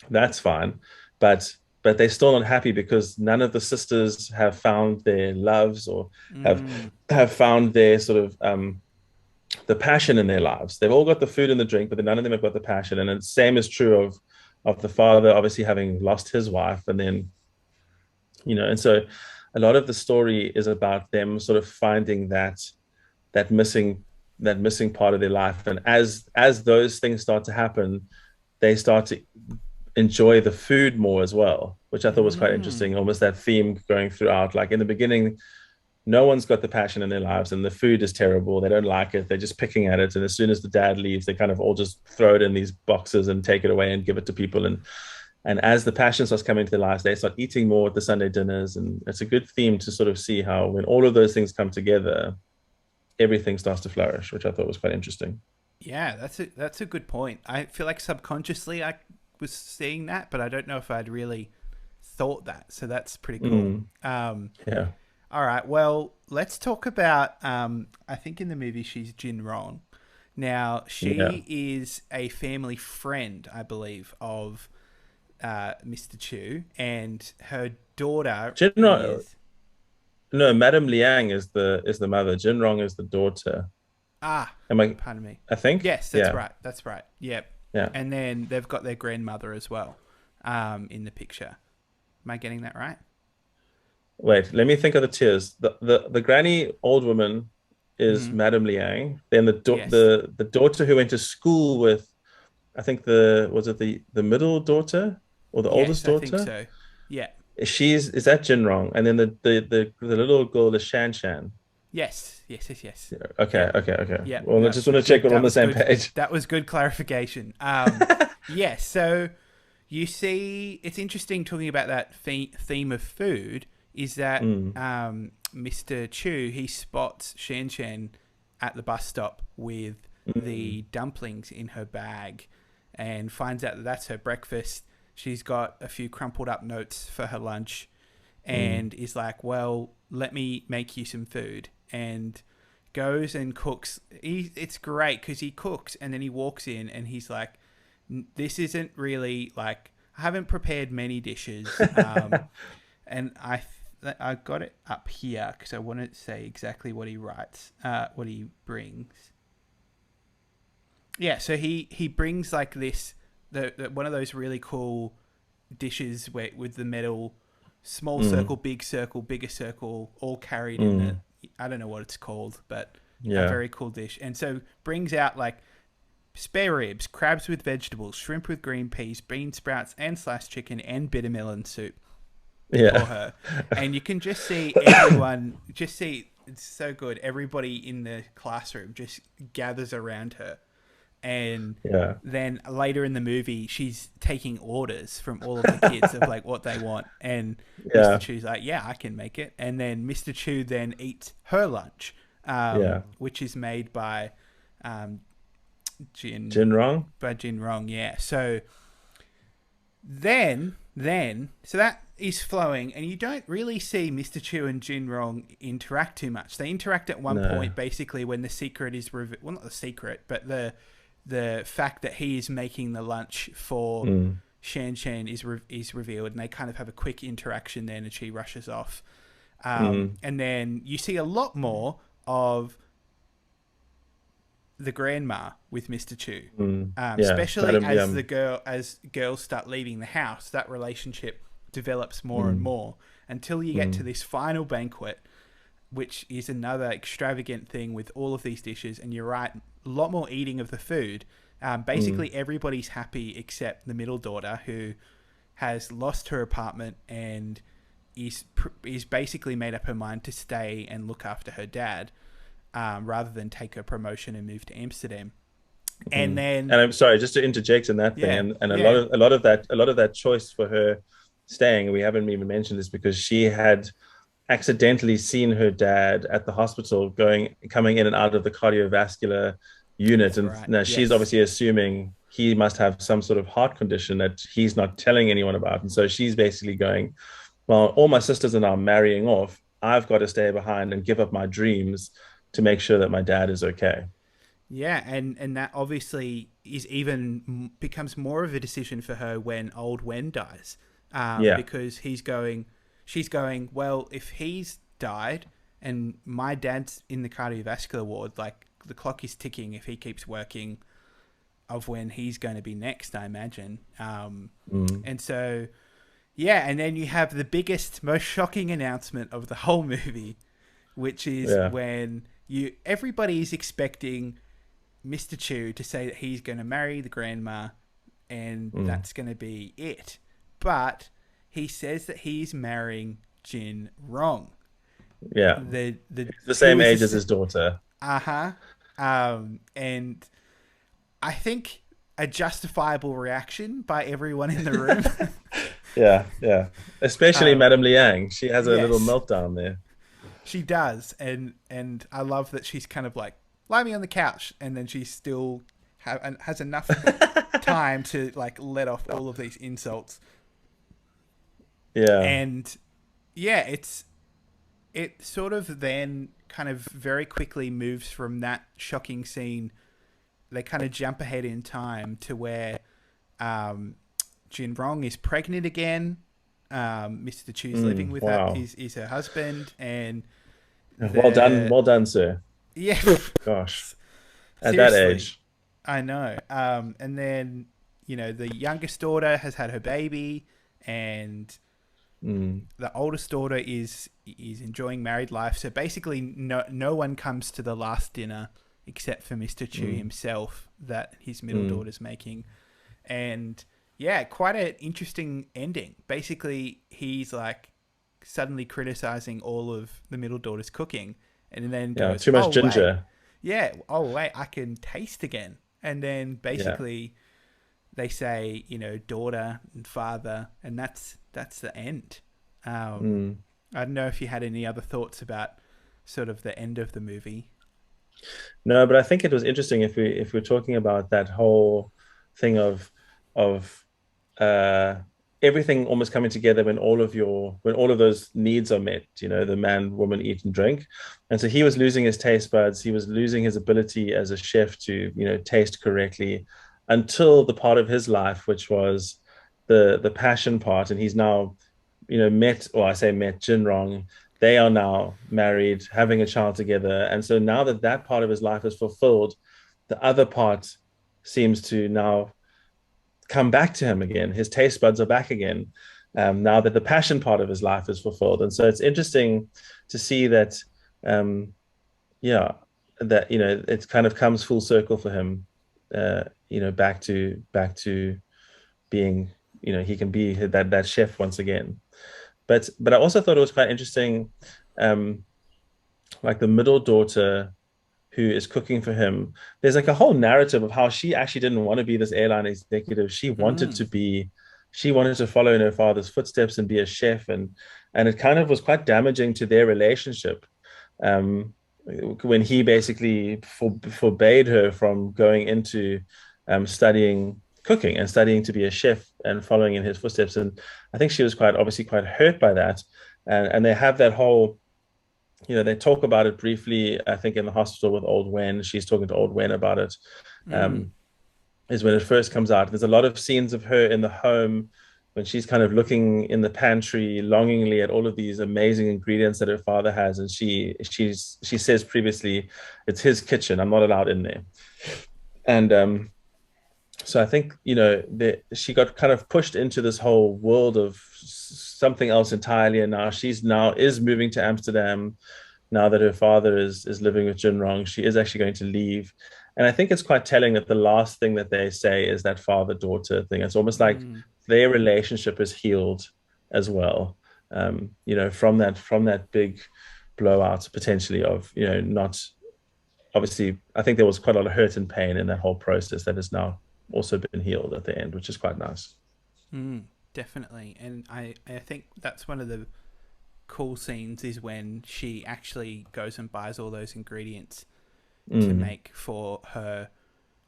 Speaker 2: That's fine, but but they're still not happy because none of the sisters have found their loves or have
Speaker 1: Mm.
Speaker 2: have found their sort of the passion in their lives. They've all got the food and the drink, but none of them have got the passion. And the same is true of the father, obviously having lost his wife, and then and so a lot of the story is about them sort of finding that missing that missing part of their life. And as those things start to happen, they start to enjoy the food more as well, which I thought was quite
Speaker 1: Mm.
Speaker 2: interesting. Almost that theme going throughout. Like in the beginning, no one's got the passion in their lives, and the food is terrible. They don't like it. They're just picking at it. And as soon as the dad leaves, they kind of all just throw it in these boxes and take it away and give it to people. And as the passion starts coming to their lives, they start eating more at the Sunday dinners. And it's a good theme to sort of see how when all of those things come together, everything starts to flourish, which I thought was quite interesting.
Speaker 1: Yeah, that's a good point. I feel like subconsciously I was seeing that, but I don't know if I'd really thought that. So that's pretty cool.
Speaker 2: Mm,
Speaker 1: Um,
Speaker 2: yeah.
Speaker 1: all right, well, let's talk about. I think in the movie she's Jin Rong. Now
Speaker 2: Yeah.
Speaker 1: she is a family friend, I believe, of Mr. Chu, and her daughter
Speaker 2: Jinrong,
Speaker 1: is
Speaker 2: no, Madame Liang is the mother. Jinrong is the daughter.
Speaker 1: ah,
Speaker 2: Am I?
Speaker 1: pardon me.
Speaker 2: I think.
Speaker 1: Yes, that's
Speaker 2: Yeah.
Speaker 1: right. That's right. Yep.
Speaker 2: Yeah.
Speaker 1: And then they've got their grandmother as well, in the picture. Am I getting that right?
Speaker 2: Wait, let me think of the tiers. The granny old woman is
Speaker 1: Mm-hmm.
Speaker 2: Madame Liang. Then
Speaker 1: Yes.
Speaker 2: the daughter who went to school with, I think the was it the middle daughter or the
Speaker 1: Yes,
Speaker 2: oldest
Speaker 1: I think
Speaker 2: daughter?
Speaker 1: so. Yeah.
Speaker 2: Is that Jinrong? And then the little girl is Shan Shan.
Speaker 1: Yes. Yes. Yes. Yes.
Speaker 2: Yeah. Okay,
Speaker 1: Yep.
Speaker 2: okay, okay.
Speaker 1: Yep.
Speaker 2: Well, I
Speaker 1: No,
Speaker 2: just want to check
Speaker 1: good.
Speaker 2: we're on
Speaker 1: That
Speaker 2: the
Speaker 1: was
Speaker 2: same
Speaker 1: good.
Speaker 2: page.
Speaker 1: That was good clarification. Yes. So you see, it's interesting talking about that theme of food. Is that
Speaker 2: Mm,
Speaker 1: Mr. Chu? He spots Shan Shan at the bus stop with
Speaker 2: mm,
Speaker 1: the dumplings in her bag, and finds out that that's her breakfast. She's got a few crumpled up notes for her lunch,
Speaker 2: mm.
Speaker 1: and is like, "Well, let me make you some food." And goes and cooks. It's great because he cooks and then he walks in and he's like, "This isn't really like I haven't prepared many dishes." And I got it up here because I want to say exactly what he writes, what he brings. Yeah, so he brings like this the one of those really cool dishes where with the metal small
Speaker 2: Mm,
Speaker 1: circle, big circle, bigger circle, all carried in the
Speaker 2: mm.
Speaker 1: I don't know what it's called, but a
Speaker 2: Yeah,
Speaker 1: very cool dish. And so brings out like spare ribs, crabs with vegetables, shrimp with green peas, bean sprouts, and sliced chicken, and bitter melon soup for
Speaker 2: yeah,
Speaker 1: her. And you can just see everyone, just see it's so good. Everybody in the classroom just gathers around her. And
Speaker 2: yeah,
Speaker 1: then later in the movie, she's taking orders from all of the kids of like what they want. And Mr.
Speaker 2: yeah,
Speaker 1: Chu's like, yeah, I can make it. And then Mr. Chu then eats her lunch,
Speaker 2: yeah.
Speaker 1: which is made by um,
Speaker 2: Jinrong.
Speaker 1: Jin Rong. Yeah. So then, so that is flowing, and you don't really see Mr. Chu and Jin Rong interact too much. They interact at one
Speaker 2: No.
Speaker 1: point, basically, when the secret is well, not the secret, but the fact that he is making the lunch for
Speaker 2: Mm,
Speaker 1: Shan Shan is revealed, and they kind of have a quick interaction then, and she rushes off.
Speaker 2: mm,
Speaker 1: And then you see a lot more of the grandma with Mr. Chu,
Speaker 2: yeah,
Speaker 1: especially
Speaker 2: Madam
Speaker 1: as
Speaker 2: Yum.
Speaker 1: as girls start leaving the house. That relationship develops more and
Speaker 2: Mm,
Speaker 1: more until you get to
Speaker 2: mm,
Speaker 1: this final banquet, which is another extravagant thing with all of these dishes. And you're right, a lot more eating of the food.
Speaker 2: mm,
Speaker 1: Basically, everybody's happy except the middle daughter, who has lost her apartment and is basically made up her mind to stay and look after her dad, rather than take her promotion and move to Amsterdam. And
Speaker 2: mm.
Speaker 1: then,
Speaker 2: And I'm sorry, just to interject in that thing,
Speaker 1: yeah,
Speaker 2: and
Speaker 1: yeah,
Speaker 2: a lot of that choice for her staying, we haven't even mentioned this because she had accidentally seen her dad at the hospital coming in and out of the cardiovascular unit,
Speaker 1: that's
Speaker 2: and
Speaker 1: right.
Speaker 2: now she's
Speaker 1: Yes.
Speaker 2: obviously assuming he must have some sort of heart condition that he's not telling anyone about, and so she's basically going, well, all my sisters are now marrying off. I've got to stay behind and give up my dreams to make sure that my dad is okay.
Speaker 1: Yeah, and that obviously is even becomes more of a decision for her when old Wen dies,
Speaker 2: Yeah.
Speaker 1: because she's going, well, if he's died and my dad's in the cardiovascular ward, like the clock is ticking if he keeps working of when he's going to be next, I imagine. And so, yeah, and then you have the biggest, most shocking announcement of the whole movie, which is when everybody is expecting Mr. Chu to say that he's going to marry the grandma and that's going to be it. But he says that he's marrying Jin Rong.
Speaker 2: Yeah.
Speaker 1: The
Speaker 2: same age as his daughter.
Speaker 1: Uh-huh. And I think a justifiable reaction by everyone in the room.
Speaker 2: Yeah. Especially Madame Liang. She has a little
Speaker 1: yes.
Speaker 2: meltdown there.
Speaker 1: She does, and I love that she's kind of like, lie me on the couch, and then she still has enough time to like let off all of these insults.
Speaker 2: Yeah.
Speaker 1: And yeah, it sort of then kind of very quickly moves from that shocking scene. They kind of jump ahead in time to where Jin Rong is pregnant again. Mr. Chu's living with her, is her husband, and
Speaker 2: well done, sir.
Speaker 1: Yeah,
Speaker 2: gosh, at that age,
Speaker 1: I know. And then the youngest daughter has had her baby, and the oldest daughter is enjoying married life. So basically, no one comes to the last dinner except for Mr. Chu himself that his middle daughter's making, and. Yeah, quite an interesting ending. Basically, he's like suddenly criticizing all of the middle daughter's cooking, and then goes,
Speaker 2: too much ginger.
Speaker 1: Wait, I can taste again. And then basically they say, daughter and father, and that's the end. I don't know if you had any other thoughts about sort of the end of the movie.
Speaker 2: No, but I think it was interesting if we're talking about that whole thing of everything almost coming together when all of those needs are met, the man, woman, eat and drink. And so he was losing his taste buds, he was losing his ability as a chef to taste correctly, until the part of his life which was the passion part. And he's now met Jin Rong. They are now married, having a child together. And so now that part of his life is fulfilled, the other part seems to now come back to him again. His taste buds are back again, now that the passion part of his life is fulfilled. And so it's interesting to see that, it kind of comes full circle for him, back to being, he can be that chef once again. But I also thought it was quite interesting, like the middle daughter who is cooking for him. There's like a whole narrative of how she actually didn't want to be this airline executive. She wanted to follow in her father's footsteps and be a chef, and it kind of was quite damaging to their relationship, when he basically forbade her from going into studying cooking and studying to be a chef and following in his footsteps. And I think she was obviously quite hurt by that. And they have that whole, they talk about it briefly, I think, in the hospital with old Wen. She's talking to old Wen about it. Is when it first comes out. There's a lot of scenes of her in the home when she's kind of looking in the pantry longingly at all of these amazing ingredients that her father has. And she says previously, it's his kitchen, I'm not allowed in there. And so I think, she got kind of pushed into this whole world of something else entirely. And now is moving to Amsterdam. Now that her father is living with Jin Rong, she is actually going to leave. And I think it's quite telling that the last thing that they say is that father-daughter thing. It's almost like their relationship is healed as well, from that big blowout potentially of, not obviously. I think there was quite a lot of hurt and pain in that whole process that has now also been healed at the end, which is quite nice.
Speaker 1: Definitely. And I think that's one of the cool scenes is when she actually goes and buys all those ingredients to make for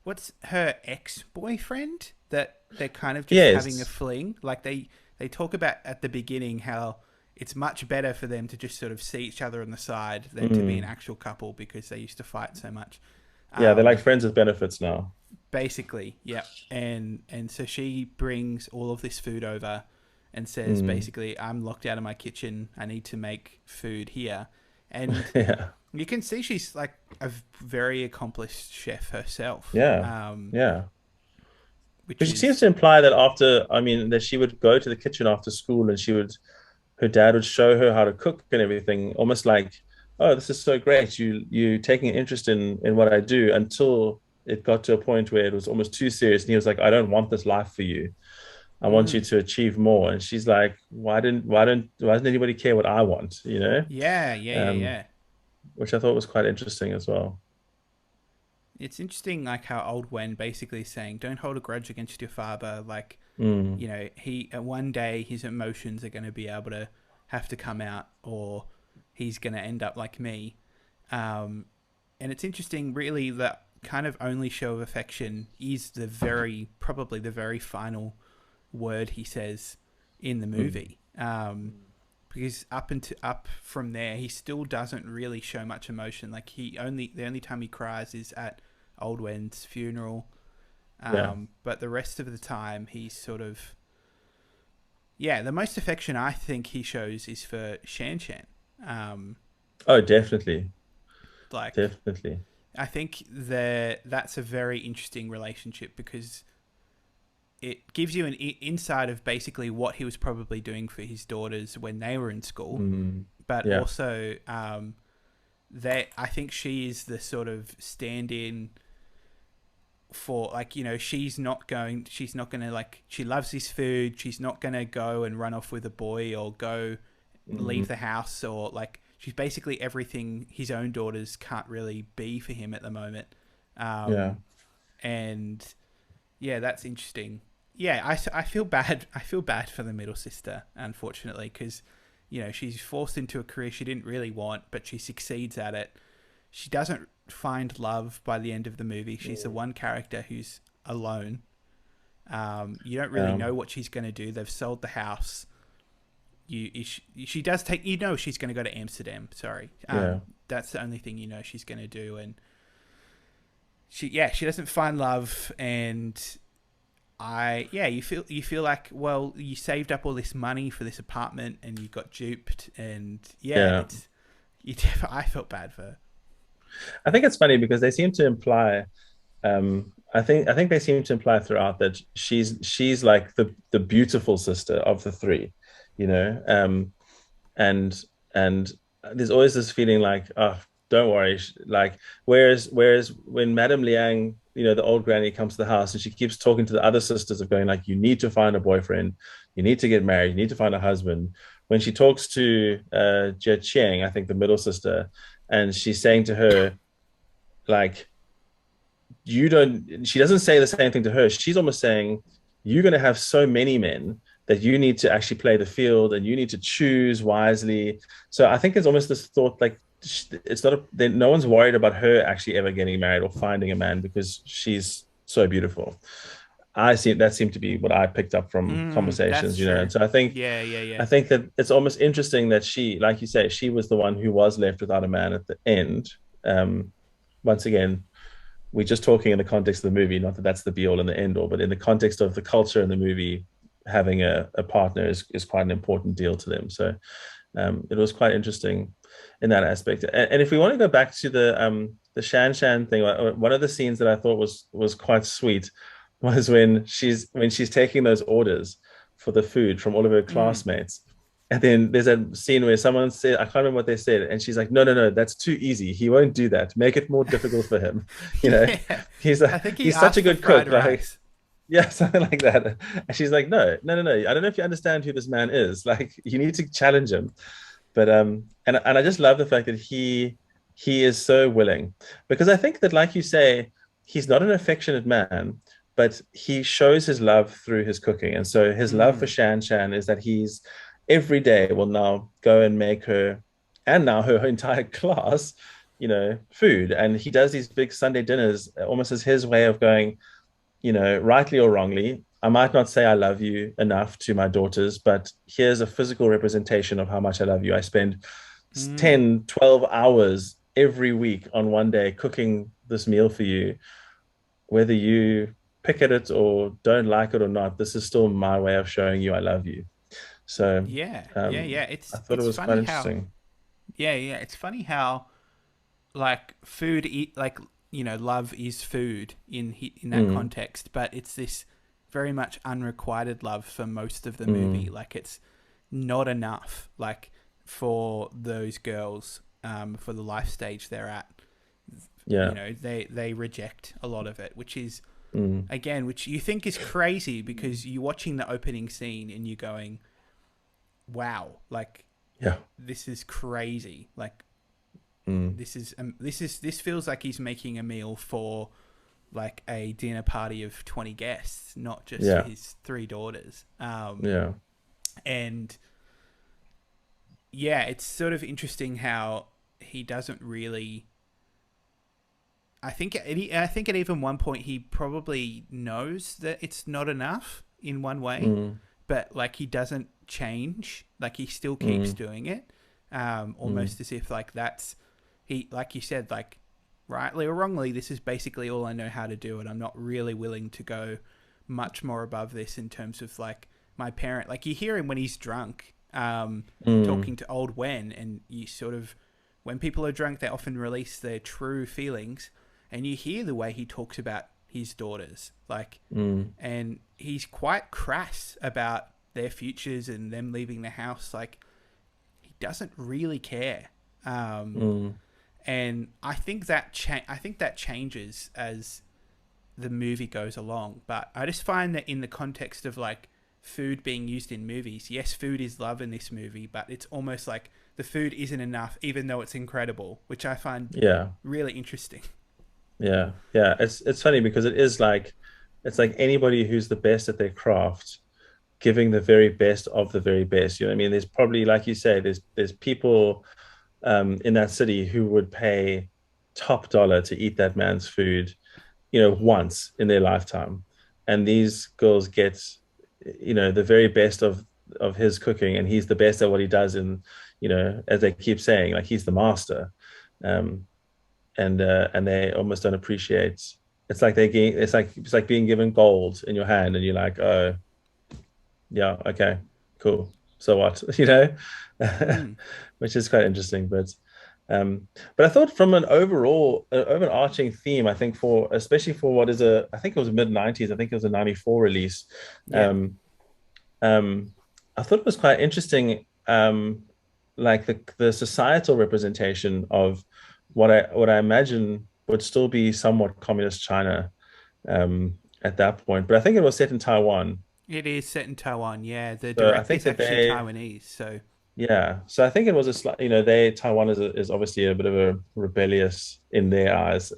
Speaker 1: what's her ex-boyfriend that they're kind of just having a fling. Like they talk about at the beginning how it's much better for them to just sort of see each other on the side than to be an actual couple because they used to fight so much.
Speaker 2: They're like friends with benefits now.
Speaker 1: Basically, yeah. And so she brings all of this food over and says
Speaker 2: Mm.
Speaker 1: basically, I'm locked out of my kitchen. I need to make food here. And
Speaker 2: Yeah.
Speaker 1: you can see she's like a very accomplished chef herself,
Speaker 2: Yeah. Yeah.
Speaker 1: which
Speaker 2: Because she seems to
Speaker 1: is,
Speaker 2: imply that after, I mean, that she would go to the kitchen after school and her dad would show her how to cook and everything, almost like, oh, this is so great. You taking an interest in what I do, until it got to a point where it was almost too serious. And he was like, I don't want this life for you. I want you
Speaker 1: mm,
Speaker 2: to achieve more. And she's like, why doesn't anybody care what I want?
Speaker 1: yeah, yeah, yeah,
Speaker 2: Um,
Speaker 1: yeah.
Speaker 2: which I thought was quite interesting as well.
Speaker 1: It's interesting, like how old Wen basically saying, "Don't hold a grudge against your father." Like,
Speaker 2: Mm,
Speaker 1: he one day his emotions are going to be able to have to come out, or he's going to end up like me. Um, and it's interesting, really, that kind of only show of affection is probably the very final word he says in the
Speaker 2: mm,
Speaker 1: movie. Because up from there, he still doesn't really show much emotion. Like, the only time he cries is at Old Wen's funeral.
Speaker 2: yeah.
Speaker 1: But the rest of the time, he's sort of, yeah. The most affection I think he shows is for Shan Shan. Um,
Speaker 2: Oh, definitely.
Speaker 1: like,
Speaker 2: Definitely.
Speaker 1: I think that's a very interesting relationship because it gives you an insight of basically what he was probably doing for his daughters when they were in school,
Speaker 2: Mm,
Speaker 1: but
Speaker 2: yeah.
Speaker 1: also that I think she is the sort of stand-in for, like, she's not gonna, like, she loves his food, she's not gonna go and run off with a boy or go
Speaker 2: Mm,
Speaker 1: leave the house, or like she's basically everything his own daughters can't really be for him at the moment.
Speaker 2: yeah.
Speaker 1: um and yeah, that's interesting. Yeah, I feel bad. I feel bad for the middle sister, unfortunately, because she's forced into a career she didn't really want, but she succeeds at it. She doesn't find love by the end of the movie. She's the
Speaker 2: Mm,
Speaker 1: one character who's alone. You don't really
Speaker 2: yeah.
Speaker 1: know what she's going to do. They've sold the house. She does take. She's going to go to Amsterdam. Sorry.
Speaker 2: Yeah.
Speaker 1: That's the only thing she's going to do, and she doesn't find love, and you feel like, well, you saved up all this money for this apartment and you got duped, and yeah,
Speaker 2: Yeah.
Speaker 1: it's I felt bad for her.
Speaker 2: I think it's funny because they seem to imply, I think they seem to imply throughout that she's like the beautiful sister of the three, you know. And and there's always this feeling like, oh, don't worry, like, whereas when Madame Liang, the old granny, comes to the house and she keeps talking to the other sisters of going like, you need to find a boyfriend, you need to get married, you need to find a husband. When she talks to Jie Qiang, I think the middle sister, and she's saying to her like, you don't she doesn't say the same thing to her. She's almost saying, you're going to have so many men that you need to actually play the field and you need to choose wisely. So I think it's almost this thought like, it's not no one's worried about her actually ever getting married or finding a man because she's so beautiful. That seemed to be what I picked up from
Speaker 1: That's
Speaker 2: conversations,
Speaker 1: true.
Speaker 2: and so I think
Speaker 1: Yeah, yeah, yeah.
Speaker 2: I think that it's almost interesting that she, like you say, she was the one who was left without a man at the end. um Once again, we're just talking in the context of the movie, not that that's the be all and the end all, but in the context of the culture in the movie, having a partner is quite an important deal to them. So it was quite interesting in that aspect. And if we want to go back to the Shan Shan thing, one of the scenes that I thought was quite sweet was when she's taking those orders for the food from all of her
Speaker 1: Mm.
Speaker 2: classmates. And then there's a scene where someone said, I can't remember what they said, and she's like, no, no, no, that's too easy. He won't do that. Make it more difficult for him. You know,
Speaker 1: Yeah,
Speaker 2: he's
Speaker 1: I
Speaker 2: a,
Speaker 1: think he
Speaker 2: he's such a
Speaker 1: asked for
Speaker 2: good
Speaker 1: fried
Speaker 2: cook. Like,
Speaker 1: rice.
Speaker 2: yeah, something like that. And she's like, no, no, no, no. I don't know if you understand who this man is. Like, you need to challenge him. But and I just love the fact that he is so willing, because I think that, like you say, he's not an affectionate man, but he shows his love through his cooking. And so his love for
Speaker 1: Mm.
Speaker 2: Shan Shan is that he's every day will now go and make her, and now her entire class, food. And he does these big Sunday dinners almost as his way of going, rightly or wrongly, I might not say I love you enough to my daughters, but here's a physical representation of how much I love you. I spend
Speaker 1: Mm.
Speaker 2: 10, 12 hours every week on one day cooking this meal for you. Whether you pick at it or don't like it or not, this is still my way of showing you I love you. So
Speaker 1: Yeah.
Speaker 2: I thought it
Speaker 1: It's
Speaker 2: was quite
Speaker 1: funny how
Speaker 2: interesting.
Speaker 1: it's funny how like like love is food in that
Speaker 2: Mm,
Speaker 1: context, but it's this very much unrequited love for most of the movie.
Speaker 2: mm,
Speaker 1: Like it's not enough like for those girls for the life stage they're at.
Speaker 2: yeah.
Speaker 1: They reject a lot of it, which is
Speaker 2: Mm,
Speaker 1: again, which you think is crazy because you're watching the opening scene and you're going, wow, like
Speaker 2: yeah.
Speaker 1: this is crazy. Like
Speaker 2: Mm,
Speaker 1: this feels like he's making a meal for like a dinner party of 20 guests, not just for
Speaker 2: yeah.
Speaker 1: his three daughters.
Speaker 2: Yeah.
Speaker 1: And yeah, it's sort of interesting how he doesn't really. I think at even one point he probably knows that it's not enough in one way,
Speaker 2: Mm,
Speaker 1: but like he doesn't change. Like he still keeps
Speaker 2: mm,
Speaker 1: doing it,
Speaker 2: mm,
Speaker 1: almost as if like like you said, like rightly or wrongly, this is basically all I know how to do, and I'm not really willing to go much more above this in terms of like my parent. Like you hear him when he's drunk,
Speaker 2: mm,
Speaker 1: talking to old Wen, and you sort of when people are drunk, they often release their true feelings, and you hear the way he talks about his daughters, like,
Speaker 2: mm,
Speaker 1: and he's quite crass about their futures and them leaving the house. Like he doesn't really care. Um,
Speaker 2: mm.
Speaker 1: and I think that changes as the movie goes along. But I just find that in the context of like food being used in movies, yes, food is love in this movie, but it's almost like the food isn't enough, even though it's incredible, which I find
Speaker 2: Yeah.
Speaker 1: really interesting.
Speaker 2: Yeah. Yeah. It's funny because it's like anybody who's the best at their craft giving the very best of the very best. You know what I mean? There's probably, like you say, there's people in that city who would pay top dollar to eat that man's food, once in their lifetime. And these girls get, the very best of his cooking, and he's the best at what he does. And as they keep saying, like he's the master. Um, and they almost don't appreciate. It's like being given gold in your hand, and you're like, oh yeah, okay, cool. So what,
Speaker 1: Mm.
Speaker 2: which is quite interesting. But I thought from an overall overarching theme, I think for especially for what is I think it was mid '90s, I think it was a '94 release.
Speaker 1: Yeah.
Speaker 2: Um, um, I thought it was quite interesting, like the societal representation of what I imagine would still be somewhat communist China at that point. But I think it was set in Taiwan.
Speaker 1: It is set in Taiwan. Yeah, the
Speaker 2: So I think
Speaker 1: director's
Speaker 2: that
Speaker 1: actually
Speaker 2: they,
Speaker 1: Taiwanese. So
Speaker 2: yeah. So I think it was a slight, Taiwan is obviously a bit of a rebellious in their eyes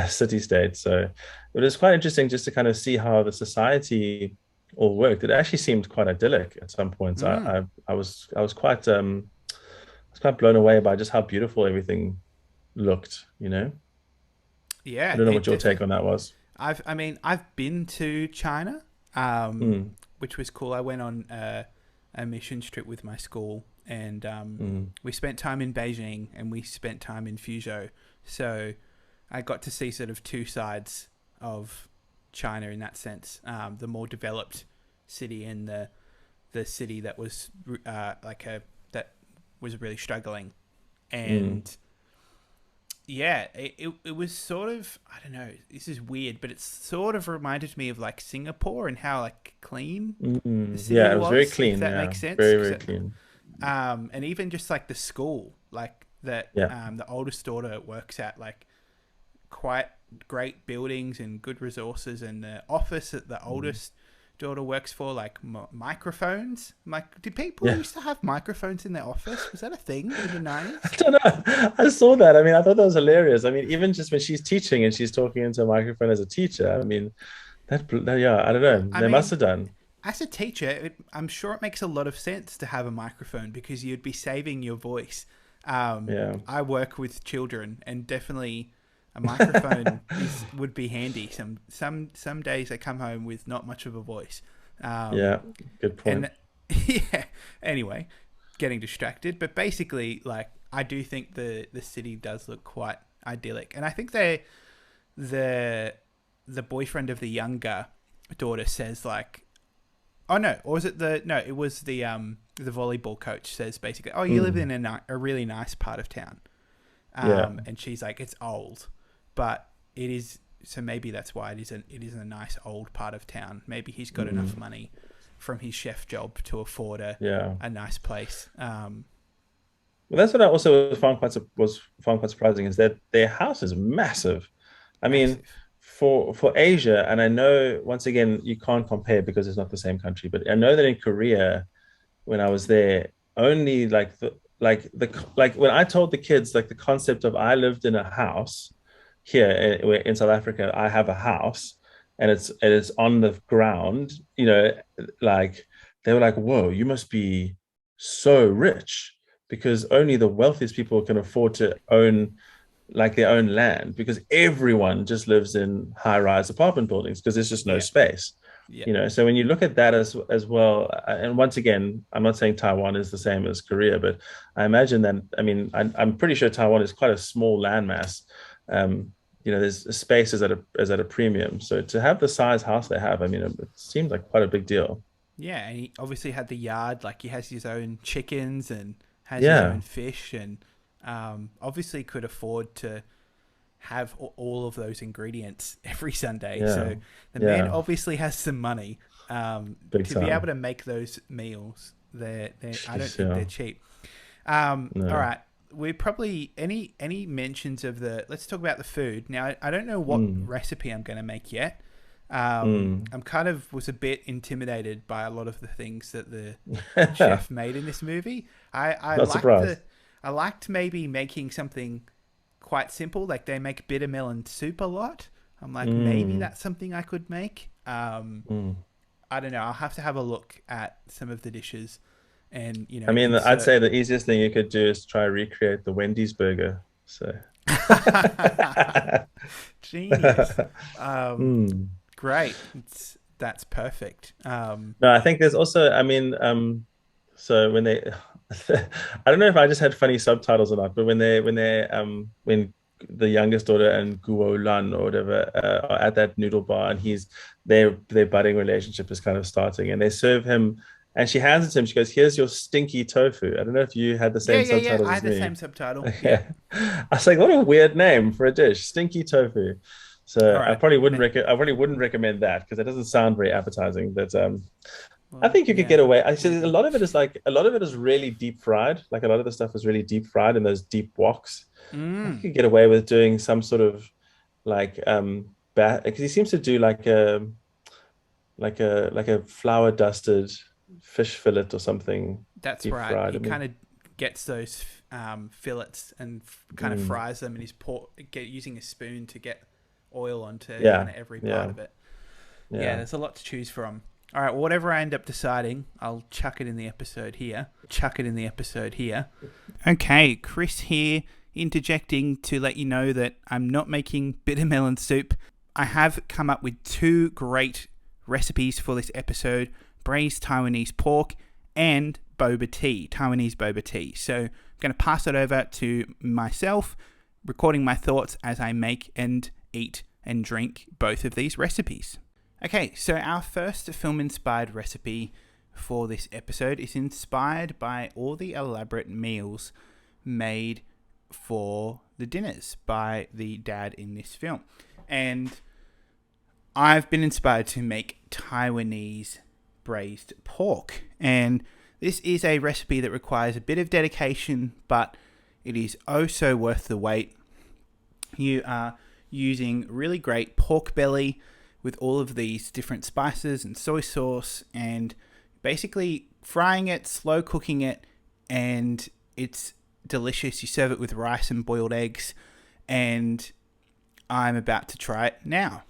Speaker 2: city state. So it was quite interesting just to kind of see how the society all worked. It actually seemed quite idyllic at some points.
Speaker 1: mm.
Speaker 2: I was quite blown away by just how beautiful everything looked. I
Speaker 1: Yeah,
Speaker 2: don't know
Speaker 1: it
Speaker 2: what your
Speaker 1: definitely.
Speaker 2: take on that was.
Speaker 1: I've been to China,
Speaker 2: Mm,
Speaker 1: which was cool. I went on a mission trip with my school, and
Speaker 2: mm,
Speaker 1: we spent time in Beijing and we spent time in Fuzhou. So I got to see sort of two sides of China in that sense. The more developed city and the city that was that was really struggling,
Speaker 2: mm,
Speaker 1: and yeah, it was sort of, I don't know, this is weird, but it sort of reminded me of like Singapore and how like clean the
Speaker 2: Yeah,
Speaker 1: city
Speaker 2: it was very
Speaker 1: was, if
Speaker 2: clean.
Speaker 1: that
Speaker 2: Yeah,
Speaker 1: makes sense.
Speaker 2: very,
Speaker 1: 'Cause
Speaker 2: very clean.
Speaker 1: and even just like the school, like that,
Speaker 2: Yeah.
Speaker 1: the oldest daughter works at, like quite great buildings and good resources, and the office that the
Speaker 2: Mm.
Speaker 1: oldest daughter works for, like microphones. Like, did people
Speaker 2: Yeah.
Speaker 1: used to have microphones in their office? Was that a thing in the
Speaker 2: I
Speaker 1: 90s?
Speaker 2: don't know. I saw that. I mean, I thought that was hilarious. I mean, even just when she's teaching and she's talking into a microphone as a teacher, I mean, yeah, I don't know.
Speaker 1: I
Speaker 2: They must
Speaker 1: mean,
Speaker 2: have done.
Speaker 1: as a teacher, I'm sure it makes a lot of sense to have a microphone because you'd be saving your voice.
Speaker 2: Yeah.
Speaker 1: I work with children, and definitely a microphone would be handy. Some days I come home with not much of a voice,
Speaker 2: Yeah. Good point.
Speaker 1: and yeah. Anyway, getting distracted, but basically, like I do think the city does look quite idyllic, and I think the the boyfriend of the younger daughter says like Oh no, or was it it was the volleyball coach says basically, oh, you live in a really nice part of town. And she's like, it's old, but it is, so maybe that's why it is a nice old part of town. Maybe he's got enough money from his chef job to afford a nice place.
Speaker 2: Well, that's what I also found quite surprising, is that their house is massive. I mean,
Speaker 1: Massive.
Speaker 2: for Asia, and I know once again you can't compare because it's not the same country, but I know that in Korea, when I was there, only like when I told the kids like the concept of I lived in a house here in South Africa, I have a house and it's on the ground, like they were like, whoa, you must be so rich because only the wealthiest people can afford to own like their own land, because everyone just lives in high-rise apartment buildings because there's just no
Speaker 1: Yeah.
Speaker 2: space.
Speaker 1: Yeah.
Speaker 2: So when you look at that as well, and once again, I'm not saying Taiwan is the same as Korea, but I imagine that, I mean, I'm pretty sure Taiwan is quite a small landmass. There's space is at a premium. So to have the size house they have, I mean, it seems like quite a big deal.
Speaker 1: Yeah, and he obviously had the yard, like he has his own chickens and has his
Speaker 2: Yeah,
Speaker 1: own fish, and obviously could afford to have all of those ingredients every Sunday.
Speaker 2: yeah,
Speaker 1: So the man
Speaker 2: yeah,
Speaker 1: obviously has some money
Speaker 2: big
Speaker 1: to be able
Speaker 2: time.
Speaker 1: to make those meals. I don't
Speaker 2: Jeez,
Speaker 1: think
Speaker 2: yeah,
Speaker 1: they're cheap. All
Speaker 2: no.
Speaker 1: right. We probably any mentions of the. Let's talk about the food now. I don't know what
Speaker 2: Mm,
Speaker 1: recipe I'm going to make yet.
Speaker 2: mm.
Speaker 1: I'm kind of was a bit intimidated by a lot of the things that the
Speaker 2: Yeah,
Speaker 1: chef made in this movie. I
Speaker 2: not
Speaker 1: liked
Speaker 2: surprised.
Speaker 1: I liked maybe making something quite simple, like they make bitter melon soup a lot. I'm like, maybe
Speaker 2: Mm,
Speaker 1: that's something I could make.
Speaker 2: mm.
Speaker 1: I don't know. I'll have to have a look at some of the dishes and
Speaker 2: I mean, I'd
Speaker 1: insert.
Speaker 2: say the easiest thing you could do is try recreate the Wendy's burger. So,
Speaker 1: Genius. Um,
Speaker 2: mm.
Speaker 1: Great. That's perfect.
Speaker 2: No, I think there's also, I mean, so when they, I don't know if I just had funny subtitles or not, but when the youngest daughter and Guo Lan or whatever are at that noodle bar, and their budding relationship is kind of starting, and they serve him, and she hands it to him. She goes, "Here's your stinky tofu." I don't know if you had the
Speaker 1: Yeah,
Speaker 2: same
Speaker 1: yeah, yeah.
Speaker 2: subtitles
Speaker 1: I
Speaker 2: as
Speaker 1: had the
Speaker 2: me.
Speaker 1: same subtitle. Yeah.
Speaker 2: Yeah. I was like, what a weird name for a dish, stinky tofu.
Speaker 1: All
Speaker 2: So
Speaker 1: right.
Speaker 2: I probably wouldn't recommend that because it doesn't sound very appetizing. But I
Speaker 1: Well,
Speaker 2: think you could
Speaker 1: yeah.
Speaker 2: get away. I said a lot of it is really deep fried. Like a lot of the stuff is really deep fried in those deep woks. I think
Speaker 1: Mm,
Speaker 2: you could get away with doing some sort of like because he seems to do like a flour dusted fish fillet or something
Speaker 1: that's
Speaker 2: deep
Speaker 1: right.
Speaker 2: fried.
Speaker 1: He
Speaker 2: I mean,
Speaker 1: kind of gets those fillets and kind of
Speaker 2: mm,
Speaker 1: fries them in his using a spoon to get oil onto kind
Speaker 2: yeah,
Speaker 1: of every part
Speaker 2: yeah,
Speaker 1: of it. Yeah,
Speaker 2: yeah.
Speaker 1: there's a lot to choose from. All right, well, whatever I end up deciding, I'll chuck it in the episode here. Chuck it in the episode here. Okay, Chris here, interjecting to let you know that I'm not making bitter melon soup. I have come up with two great recipes for this episode: braised Taiwanese pork and boba tea, Taiwanese boba tea. So I'm going to pass it over to myself, recording my thoughts as I make and eat and drink both of these recipes. Okay, so our first film-inspired recipe for this episode is inspired by all the elaborate meals made for the dinners by the dad in this film. And I've been inspired to make Taiwanese braised pork. And this is a recipe that requires a bit of dedication, but it is oh so worth the wait. You are using really great pork belly with all of these different spices and soy sauce, and basically frying it, slow cooking it, and it's delicious. You serve it with rice and boiled eggs, and I'm about to try it now.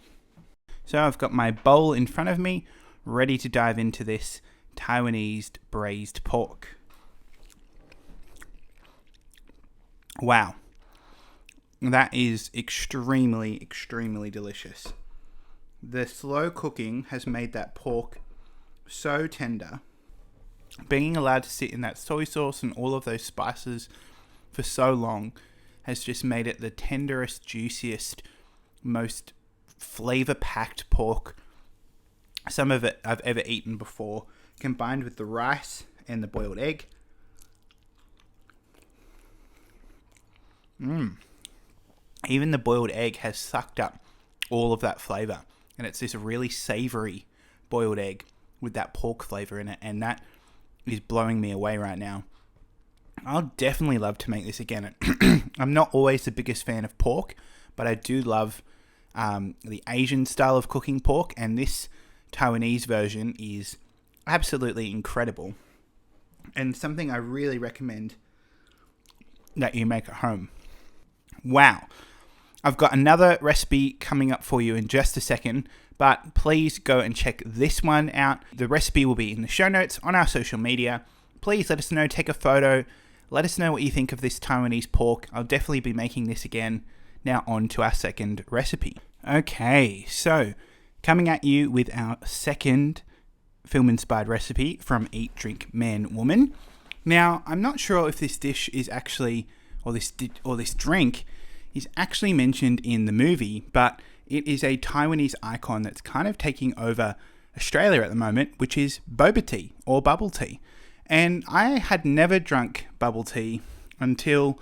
Speaker 1: So I've got my bowl in front of me, ready to dive into this Taiwanese braised pork. Wow. That is extremely, extremely delicious. The slow cooking has made that pork so tender. Being allowed to sit in that soy sauce and all of those spices for so long has just made it the tenderest, juiciest, most flavor-packed pork some of it I've ever eaten before, combined with the rice and the boiled egg. Even the boiled egg has sucked up all of that flavor, and it's this really savory boiled egg with that pork flavor in it, and that is blowing me away right now. I'll definitely love to make this again. I'm not always the biggest fan of pork, but I do love the Asian style of cooking pork, and this Taiwanese version is absolutely incredible, and something I really recommend that you make at home. Wow. I've got another recipe coming up for you in just a second, but please go and check this one out. The recipe will be in the show notes on our social media. Please let us know, take a photo, let us know what you think of this Taiwanese pork. I'll definitely be making this again. Now on to our second recipe. Okay, so coming at you with our second film-inspired recipe from Eat, Drink, Man, Woman. Now, I'm not sure if this dish is actually, or this drink is actually mentioned in the movie, but it is a Taiwanese icon that's kind of taking over Australia at the moment, which is boba tea or bubble tea. And I had never drunk bubble tea until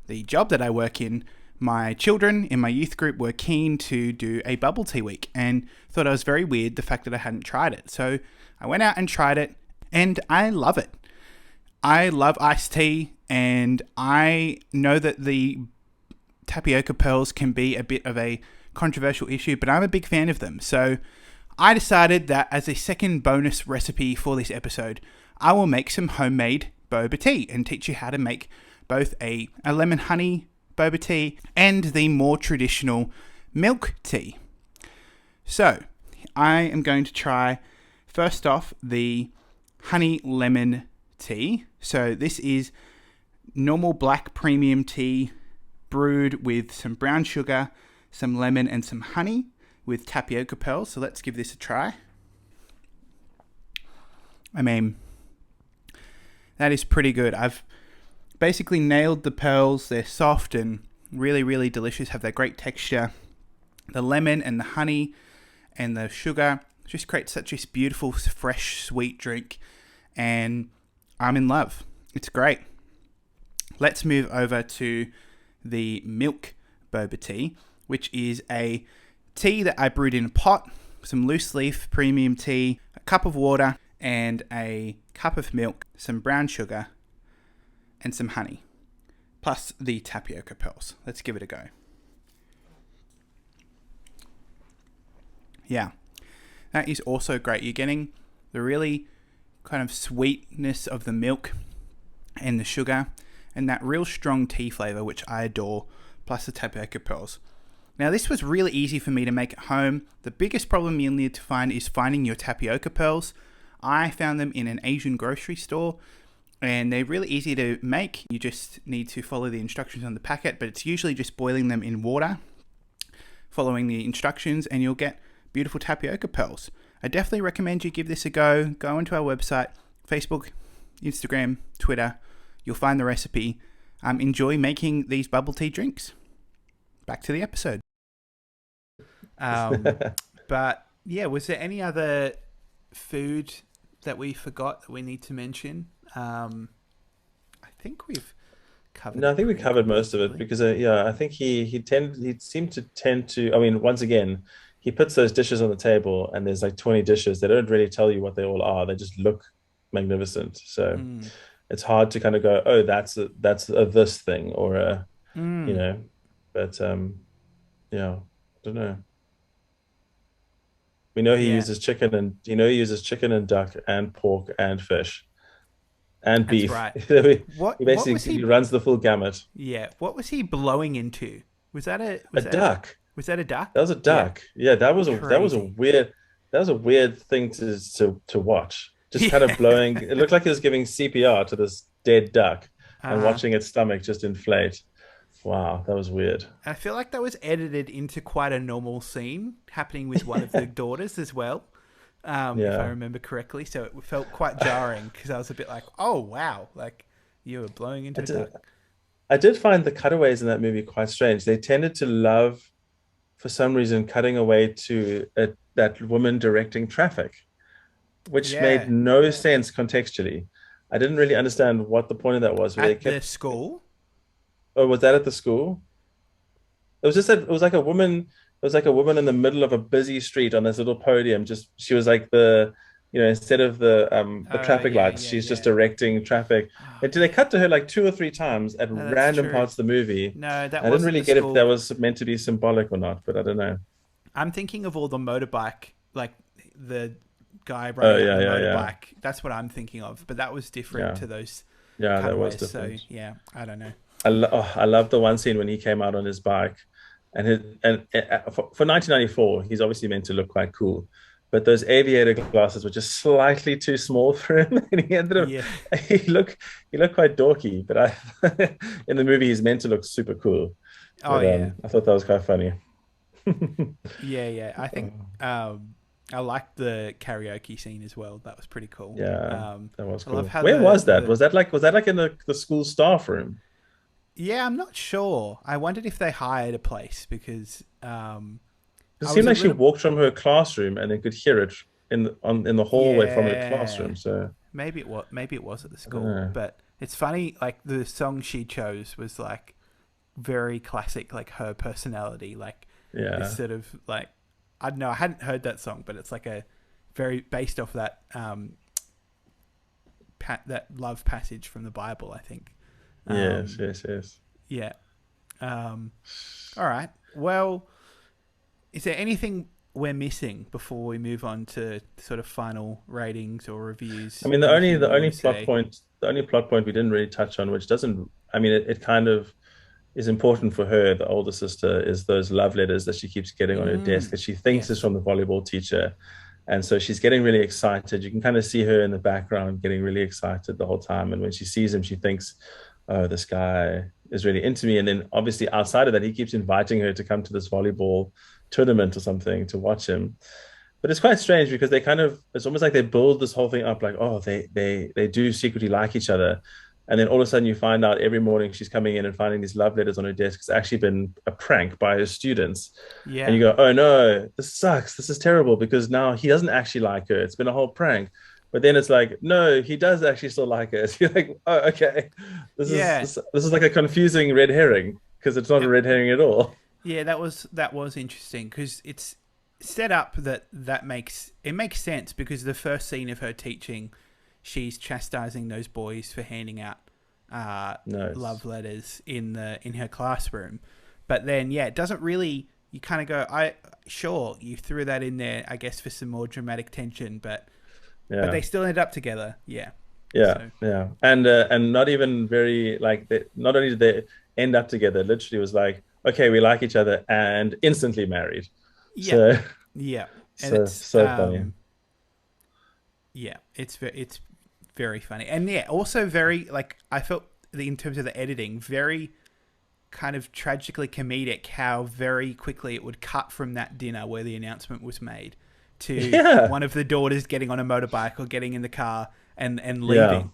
Speaker 1: the job that I work in. My children in my youth group were keen to do a bubble tea week and thought it was very weird the fact that I hadn't tried it. So I went out and tried it, and I love it. I love iced tea, and I know that the tapioca pearls can be a bit of a controversial issue, but I'm a big fan of them. So I decided that as a second bonus recipe for this episode, I will make some homemade boba tea and teach you how to make both a lemon honey boba tea and the more traditional milk tea. So I am going to try first off the honey lemon tea. So this is normal black premium tea brewed with some brown sugar, some lemon and some honey with tapioca pearls. So let's give this a try. I mean, that is pretty good. I've basically nailed the pearls. They're soft and really, really delicious, have that great texture. The lemon and the honey and the sugar just creates such a beautiful, fresh, sweet drink, and I'm in love. It's great. Let's move over to the milk boba tea, which is a tea that I brewed in a pot, some loose leaf premium tea, a cup of water, and a cup of milk, some brown sugar, and some honey, plus the tapioca pearls. Let's give it a go. Yeah, that is also great. You're getting the really kind of sweetness of the milk and the sugar, and that real strong tea flavor, which I adore, plus the tapioca pearls. Now, this was really easy for me to make at home. The biggest problem you'll need to find is finding your tapioca pearls. I found them in an Asian grocery store, and they're really easy to make. You just need to follow the instructions on the packet, but it's usually just boiling them in water, following the instructions, and you'll get beautiful tapioca pearls. I definitely recommend you give this a go. Go onto our website, Facebook, Instagram, Twitter. You'll find the recipe. Enjoy making these bubble tea drinks. Back to the episode. But yeah, was there any other food that we forgot that we need to mention? I think we've covered.
Speaker 2: No, I think we covered most of it because I think he seemed to tend to. I mean, once again, he puts those dishes on the table, and there's like 20 dishes. They don't really tell you what they all are. They just look magnificent. So it's hard to kind of go, oh, that's a this thing or a But I don't know. We know he uses chicken and duck and pork and fish and beef.
Speaker 1: That's
Speaker 2: Right.
Speaker 1: What
Speaker 2: he basically
Speaker 1: he
Speaker 2: runs the full gamut.
Speaker 1: Yeah. What was he blowing into? Was that a
Speaker 2: duck?
Speaker 1: Was that a duck?
Speaker 2: That was a duck. Yeah, that was a weird thing to watch. Just kind of blowing. It looked like he was giving CPR to this dead duck and watching its stomach just inflate. Wow, that was weird.
Speaker 1: I feel like that was edited into quite a normal scene happening with one of the daughters as well, if I remember correctly. So it felt quite jarring because I was a bit like, oh, wow, like you were blowing into a duck.
Speaker 2: I did find the cutaways in that movie quite strange. They tended to love for some reason cutting away to that woman directing traffic, which made
Speaker 1: Yeah.
Speaker 2: no sense contextually. I didn't really understand what the point of that was. Where they
Speaker 1: At the
Speaker 2: kept,
Speaker 1: school.
Speaker 2: oh, was that at the school? It was just that it was like a woman. It was like a woman in the middle of a busy street on this little podium. Just she was like instead of the
Speaker 1: Oh,
Speaker 2: traffic
Speaker 1: yeah,
Speaker 2: lights,
Speaker 1: yeah,
Speaker 2: she's just
Speaker 1: yeah.
Speaker 2: directing traffic.
Speaker 1: Oh,
Speaker 2: And did they
Speaker 1: yeah.
Speaker 2: cut to her like two or three times at
Speaker 1: No, that's
Speaker 2: random
Speaker 1: true.
Speaker 2: parts of the movie?
Speaker 1: No, that
Speaker 2: I didn't
Speaker 1: wasn't
Speaker 2: really
Speaker 1: the
Speaker 2: get if that
Speaker 1: school.
Speaker 2: was meant to be symbolic or not, but I don't know.
Speaker 1: I'm thinking of all the motorbike, like the guy
Speaker 2: Oh
Speaker 1: riding up
Speaker 2: yeah,
Speaker 1: the
Speaker 2: yeah, yeah,
Speaker 1: motorbike. That's what I'm thinking of. But that was different
Speaker 2: yeah,
Speaker 1: to those
Speaker 2: yeah. That was
Speaker 1: cutaways. So
Speaker 2: different.
Speaker 1: yeah, I don't know.
Speaker 2: I love the one scene when he came out on his bike, and for 1994, he's obviously meant to look quite cool, but those aviator glasses were just slightly too small for him, and he ended up
Speaker 1: Yeah.
Speaker 2: he looked he looked quite dorky. But in the movie, he's meant to look super cool.
Speaker 1: Oh
Speaker 2: But
Speaker 1: yeah.
Speaker 2: I thought that was quite funny.
Speaker 1: Yeah, yeah. I think I liked the karaoke scene as well. That was pretty cool.
Speaker 2: Yeah, that was
Speaker 1: I love
Speaker 2: cool.
Speaker 1: how
Speaker 2: Where was that?
Speaker 1: the
Speaker 2: Was that like in the school staff room?
Speaker 1: yeah. I'm not sure. I wondered if they hired a place because
Speaker 2: It
Speaker 1: I
Speaker 2: seemed
Speaker 1: was a
Speaker 2: like she
Speaker 1: little
Speaker 2: walked from her classroom and then could hear it in the hallway from her
Speaker 1: yeah.
Speaker 2: classroom. So
Speaker 1: Maybe it was at the
Speaker 2: I don't
Speaker 1: school,
Speaker 2: know.
Speaker 1: but it's funny. Like the song she chose was like very classic, like her personality. Like this
Speaker 2: Yeah,
Speaker 1: sort of like I don't know. I hadn't heard that song, but it's like a very based off that that love passage from the Bible. I think.
Speaker 2: yes,
Speaker 1: Um,
Speaker 2: yes, yes.
Speaker 1: yeah. Um, all right. Well, is there anything we're missing before we move on to sort of final ratings or reviews?
Speaker 2: I mean, the only
Speaker 1: Anything
Speaker 2: the
Speaker 1: you want
Speaker 2: only
Speaker 1: to
Speaker 2: plot
Speaker 1: say?
Speaker 2: point the only plot point we didn't really touch on, which doesn't. I mean, it kind of is important for her, the older sister, is those love letters that she keeps getting on her desk
Speaker 1: Mm,
Speaker 2: that she thinks is
Speaker 1: yes.
Speaker 2: from the volleyball teacher. And so she's getting really excited. You can kind of see her in the background getting really excited the whole time. And when she sees him, she thinks, oh, this guy is really into me. And then obviously outside of that, he keeps inviting her to come to this volleyball tournament or something to watch him. But it's quite strange because it's almost like they build this whole thing up like, oh, they do secretly like each other. And then all of a sudden you find out every morning she's coming in and finding these love letters on her desk. It's actually been a prank by her students. And you
Speaker 1: Yeah.
Speaker 2: go, oh no, this sucks. This is terrible because now he doesn't actually like her. It's been a whole prank. But then it's like, no, he does actually still like her. So you're like, oh, okay.
Speaker 1: Yeah.
Speaker 2: This is like a confusing red herring because it's not a
Speaker 1: It,
Speaker 2: red herring at all.
Speaker 1: yeah, that was interesting because it's set up that makes sense because the first scene of her teaching, she's chastising those boys for handing out uh,
Speaker 2: Nice.
Speaker 1: love letters in her classroom, but then yeah, it doesn't really. You kind of go, I sure you threw that in there, I guess for some more dramatic tension, but
Speaker 2: Yeah.
Speaker 1: they still ended up together. Yeah.
Speaker 2: Yeah,
Speaker 1: So
Speaker 2: yeah, and not even very like not only did they end up together, it literally was like, okay, we like each other, and instantly married.
Speaker 1: yeah,
Speaker 2: So
Speaker 1: yeah, and
Speaker 2: so
Speaker 1: it's
Speaker 2: so funny.
Speaker 1: yeah, it's very funny, and yeah, also very like I felt in terms of the editing, very kind of tragically comedic. How very quickly it would cut from that dinner where the announcement was made to
Speaker 2: Yeah,
Speaker 1: one of the daughters getting on a motorbike or getting in the car and
Speaker 2: yeah,
Speaker 1: leaving.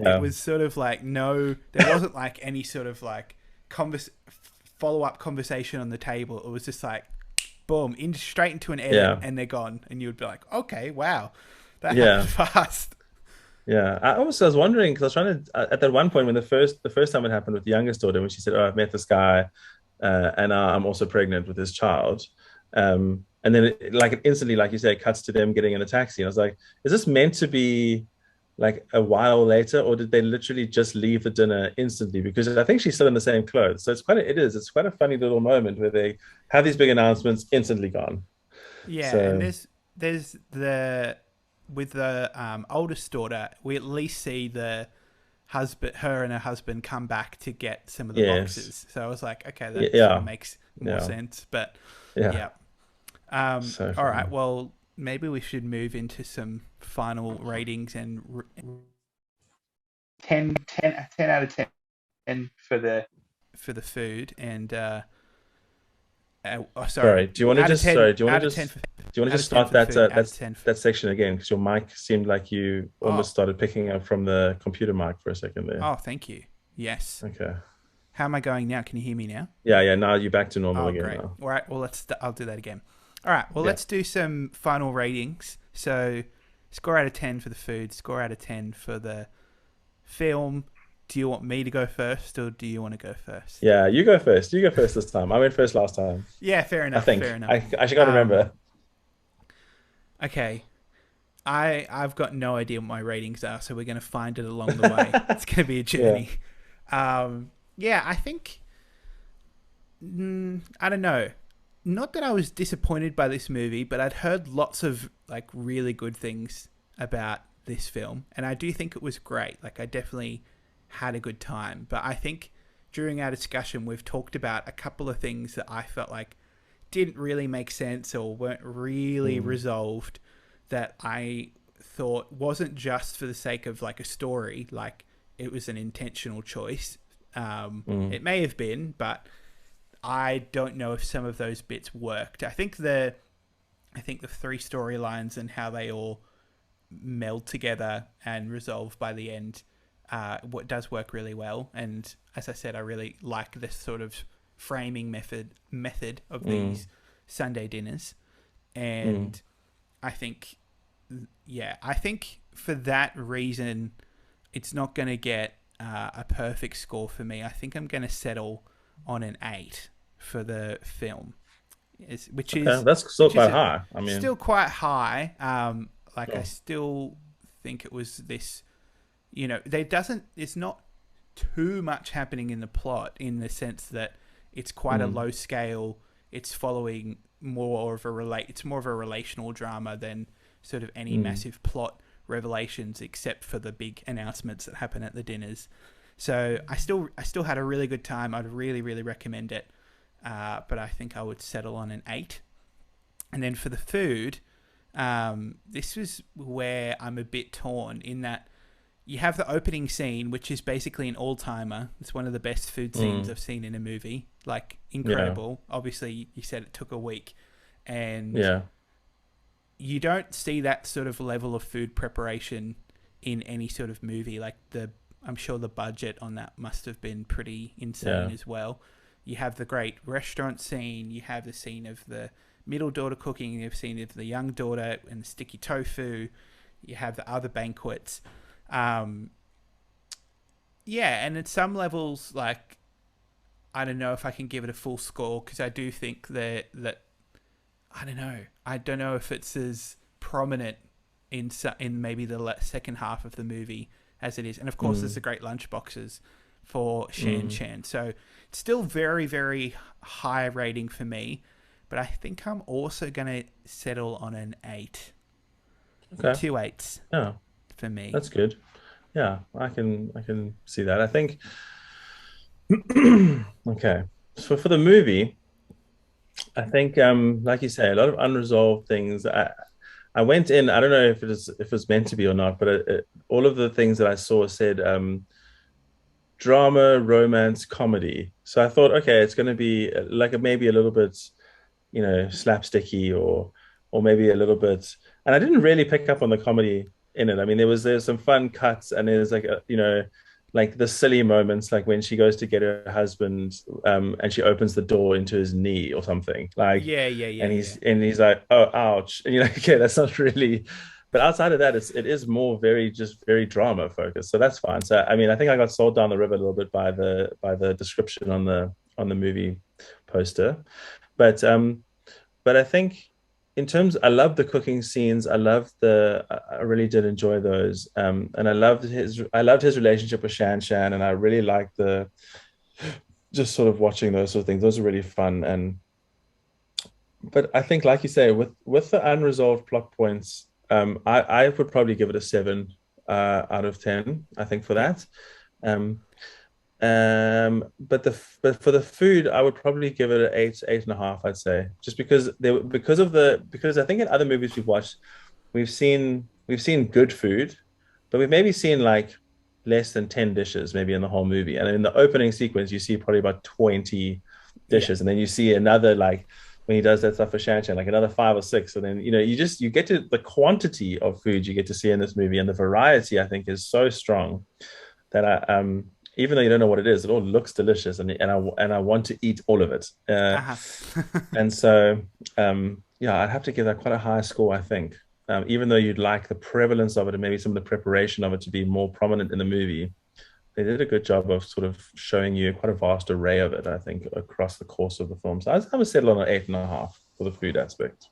Speaker 1: It
Speaker 2: yeah,
Speaker 1: was sort of like no, there wasn't like any sort of like follow up conversation on the table. It was just like boom, straight into an edit,
Speaker 2: yeah,
Speaker 1: and they're gone, and you would be like, okay, wow, that happened
Speaker 2: yeah,
Speaker 1: fast.
Speaker 2: yeah. I was wondering because I was trying to at that one point when the first time it happened with the youngest daughter when she said, "Oh, I've met this guy, and I'm also pregnant with his child." And then like it instantly, like you say, it cuts to them getting in a taxi. And I was like, is this meant to be like a while later, or did they literally just leave the dinner instantly? Because I think she's still in the same clothes. So it's quite a funny little moment where they have these big announcements instantly gone.
Speaker 1: Yeah, and
Speaker 2: So
Speaker 1: there's the with the oldest daughter, we at least see the husband, her and her husband, come back to get some of the
Speaker 2: yes,
Speaker 1: boxes. So I was like, okay, that sort of
Speaker 2: yeah,
Speaker 1: makes more
Speaker 2: yeah,
Speaker 1: sense. But
Speaker 2: yeah.
Speaker 1: yeah,
Speaker 2: So
Speaker 1: all
Speaker 2: funny.
Speaker 1: right. Well, maybe we should move into some final ratings and 10 out of 10 for the food and sorry,
Speaker 2: Sorry. Do you want to just sorry? Do you want
Speaker 1: out
Speaker 2: to
Speaker 1: of 10
Speaker 2: just
Speaker 1: for
Speaker 2: do you want to
Speaker 1: out
Speaker 2: just
Speaker 1: of 10
Speaker 2: start
Speaker 1: for the food, out of
Speaker 2: that's
Speaker 1: 10 for,
Speaker 2: that section again? Because your mic seemed like you almost
Speaker 1: oh
Speaker 2: started picking up from the computer mic for a second there.
Speaker 1: thank you. Yes.
Speaker 2: Okay.
Speaker 1: How am I going now? Can you hear me now?
Speaker 2: Yeah, yeah. Now you're back to normal
Speaker 1: Oh,
Speaker 2: again
Speaker 1: great.
Speaker 2: now.
Speaker 1: All right. Well, I'll do that again. All right. Well,
Speaker 2: Yeah.
Speaker 1: let's do some final ratings. So, score out of 10 for the food, score out of 10 for the film. Do you want me to go first or do you want to go first?
Speaker 2: Yeah, you go first. You go first this time. I went first last time.
Speaker 1: Yeah, fair
Speaker 2: I
Speaker 1: enough. Fair
Speaker 2: think.
Speaker 1: enough.
Speaker 2: I should gotta
Speaker 1: Um,
Speaker 2: remember.
Speaker 1: okay. I've got no idea what my ratings are, so we're going to find it along the way. It's going to be a
Speaker 2: Yeah.
Speaker 1: journey. Yeah, I think I don't know. Not that I was disappointed by this movie, but I'd heard lots of like really good things about this film, and I do think it was great. Like I definitely had a good time, but I think during our discussion we've talked about a couple of things that I felt like didn't really make sense or weren't really
Speaker 2: Mm,
Speaker 1: resolved that I thought wasn't just for the sake of like a story, like it was an intentional choice.
Speaker 2: mm,
Speaker 1: It may have been, but I don't know if some of those bits worked. I think the three storylines and how they all meld together and resolve by the end, what does work really well. And as I said, I really like this sort of framing method of
Speaker 2: mm,
Speaker 1: these Sunday dinners.
Speaker 2: mm.
Speaker 1: And I think, yeah, I think for that reason, it's not going to get a perfect score for me. I think I'm going to settle on an 8 for the film,
Speaker 2: Okay, that's still
Speaker 1: which is
Speaker 2: quite high. I mean,
Speaker 1: still quite high. Like I
Speaker 2: sure.
Speaker 1: still think it was this. They doesn't. It's not too much happening in the plot in the sense that it's quite a
Speaker 2: Mm,
Speaker 1: low scale. It's following more of a relate. It's more of a relational drama than sort of any
Speaker 2: mm.
Speaker 1: massive plot revelations, except for the big announcements that happen at the dinners. So I still had a really good time. I'd really really recommend it, but I think I would settle on an 8. And then for the food, this was where I'm a bit torn in that you have the opening scene, which is basically an all timer. It's one of the best food scenes
Speaker 2: Mm,
Speaker 1: I've seen in a movie. Like,
Speaker 2: yeah,
Speaker 1: incredible. Obviously, you said it took a week. And
Speaker 2: yeah,
Speaker 1: you don't see that sort of level of food preparation in any sort of movie. I'm sure the budget on that must have been pretty insane
Speaker 2: yeah,
Speaker 1: as well. You have the great restaurant scene. You have the scene of the middle daughter cooking. You have the scene of the young daughter and the sticky tofu. You have the other banquets. Um, yeah, and at some levels, like I don't know if I can give it a full score because I do think that I don't know. I don't know if it's as prominent in maybe the second half of the movie as it is, and of course, there's
Speaker 2: mm,
Speaker 1: the great lunchboxes for Shan
Speaker 2: mm.
Speaker 1: Shan. So it's still very very high rating for me, but I think I'm also gonna settle on an 8,
Speaker 2: Okay,
Speaker 1: two eights
Speaker 2: yeah,
Speaker 1: for me.
Speaker 2: that's good. Yeah, I can see that. I think okay. So for the movie, I think like you say, a lot of unresolved things. I went in, I don't know if it was meant to be or not, but all of the things that I saw said drama, romance, comedy. So I thought, okay, it's going to be like maybe a little bit, slapsticky or maybe a little bit. And I didn't really pick up on the comedy in it. I mean, there's some fun cuts and there's like like the silly moments, like when she goes to get her husband, and she opens the door into his knee or something, like,
Speaker 1: Yeah, yeah, yeah, yeah.
Speaker 2: and he's like, oh, ouch, and you're like, okay, that's not really. But outside of that, it is more very just very drama focused, so that's fine. So I mean, I think I got sold down the river a little bit by the description on the movie poster, but but I think in terms, I love the cooking scenes. I really did enjoy those. And I loved his relationship with Shan Shan, and I really liked the just sort of watching those sort of things. Those are really fun. But I think, like you say, with the unresolved plot points, I would probably give it a 7 out of 10. I think for
Speaker 1: Yeah.
Speaker 2: that. Um, but for the food, I would probably give it an 8.5. I'd say, just because because I think in other movies we've watched, we've seen good food, but we've maybe seen like less than 10 dishes maybe in the whole movie. And in the opening sequence, you see probably about 20
Speaker 1: Yeah.
Speaker 2: dishes, and then you see another like when he does that stuff for Shan, like another 5 or 6. And then you get to the quantity of food you get to see in this movie, and the variety I think is so strong that even though you don't know what it is, it all looks delicious, and I want to eat all of it.
Speaker 1: Uh-huh.
Speaker 2: And so, yeah, I'd have to give that quite a high score, I think. Even though you'd like the prevalence of it and maybe some of the preparation of it to be more prominent in the movie, they did a good job of sort of showing you quite a vast array of it, I think, across the course of the film. So I would settle on an 8.5 for the food aspect.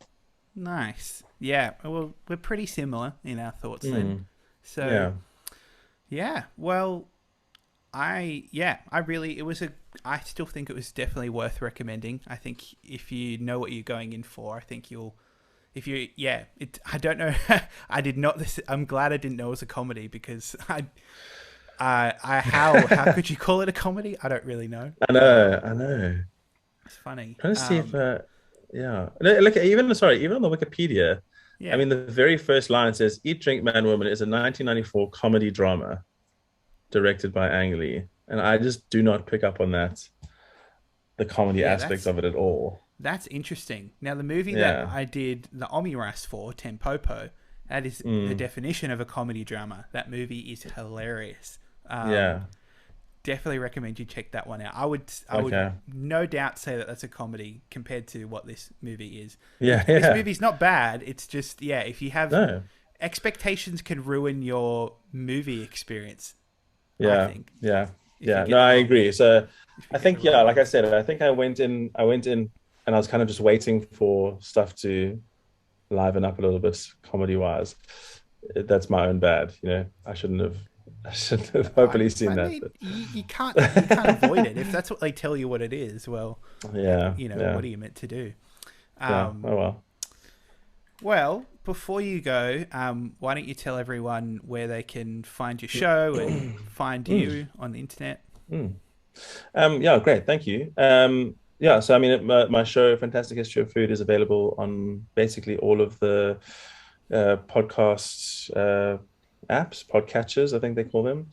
Speaker 1: Nice. Yeah. Well, we're pretty similar in our thoughts then. So,
Speaker 2: Yeah.
Speaker 1: yeah. Well, I still think it was definitely worth recommending. I think if you know what you're going in for, I think I don't know. I'm glad I didn't know it was a comedy because how could you call it a comedy? I don't really know.
Speaker 2: I know.
Speaker 1: It's funny.
Speaker 2: Trying to see if, yeah. Look, even on the Wikipedia, I
Speaker 1: Yeah.
Speaker 2: mean, the very first line says, Eat, Drink, Man, Woman is a 1994 comedy drama directed by Ang Lee. And I just do not pick up on the comedy aspects of it at all.
Speaker 1: That's interesting. Now, the movie that
Speaker 2: Yeah.
Speaker 1: I did the Omiras for, Tempopo, that is the definition of a comedy drama. That movie is hilarious.
Speaker 2: Yeah.
Speaker 1: Definitely recommend you check that one out. I would no doubt say that that's a comedy compared to what this movie is.
Speaker 2: Yeah.
Speaker 1: This
Speaker 2: Yeah.
Speaker 1: movie's not bad. It's just, if you have
Speaker 2: No.
Speaker 1: expectations can ruin your movie experience.
Speaker 2: Yeah.
Speaker 1: I think.
Speaker 2: Yeah.
Speaker 1: If
Speaker 2: Yeah.
Speaker 1: you get
Speaker 2: No,
Speaker 1: the
Speaker 2: I
Speaker 1: wrong-
Speaker 2: agree. So
Speaker 1: if you
Speaker 2: I
Speaker 1: get
Speaker 2: think,
Speaker 1: the
Speaker 2: yeah,
Speaker 1: wrong
Speaker 2: like I
Speaker 1: ones.
Speaker 2: said, I think I went in and I was kind of just waiting for stuff to liven up a little bit comedy wise. That's my own bad, I shouldn't have hopefully seen
Speaker 1: I
Speaker 2: that.
Speaker 1: mean, you can't avoid it. If that's what they tell you what it is, well,
Speaker 2: Yeah.
Speaker 1: what are you meant to do?
Speaker 2: Yeah. Oh well.
Speaker 1: Well, before you go, why don't you tell everyone where they can find your show and find you on the internet?
Speaker 2: Yeah, great. Thank you. Yeah, so I mean, my show, Fantastic History of Food, is available on basically all of the podcast apps, podcatchers, I think they call them.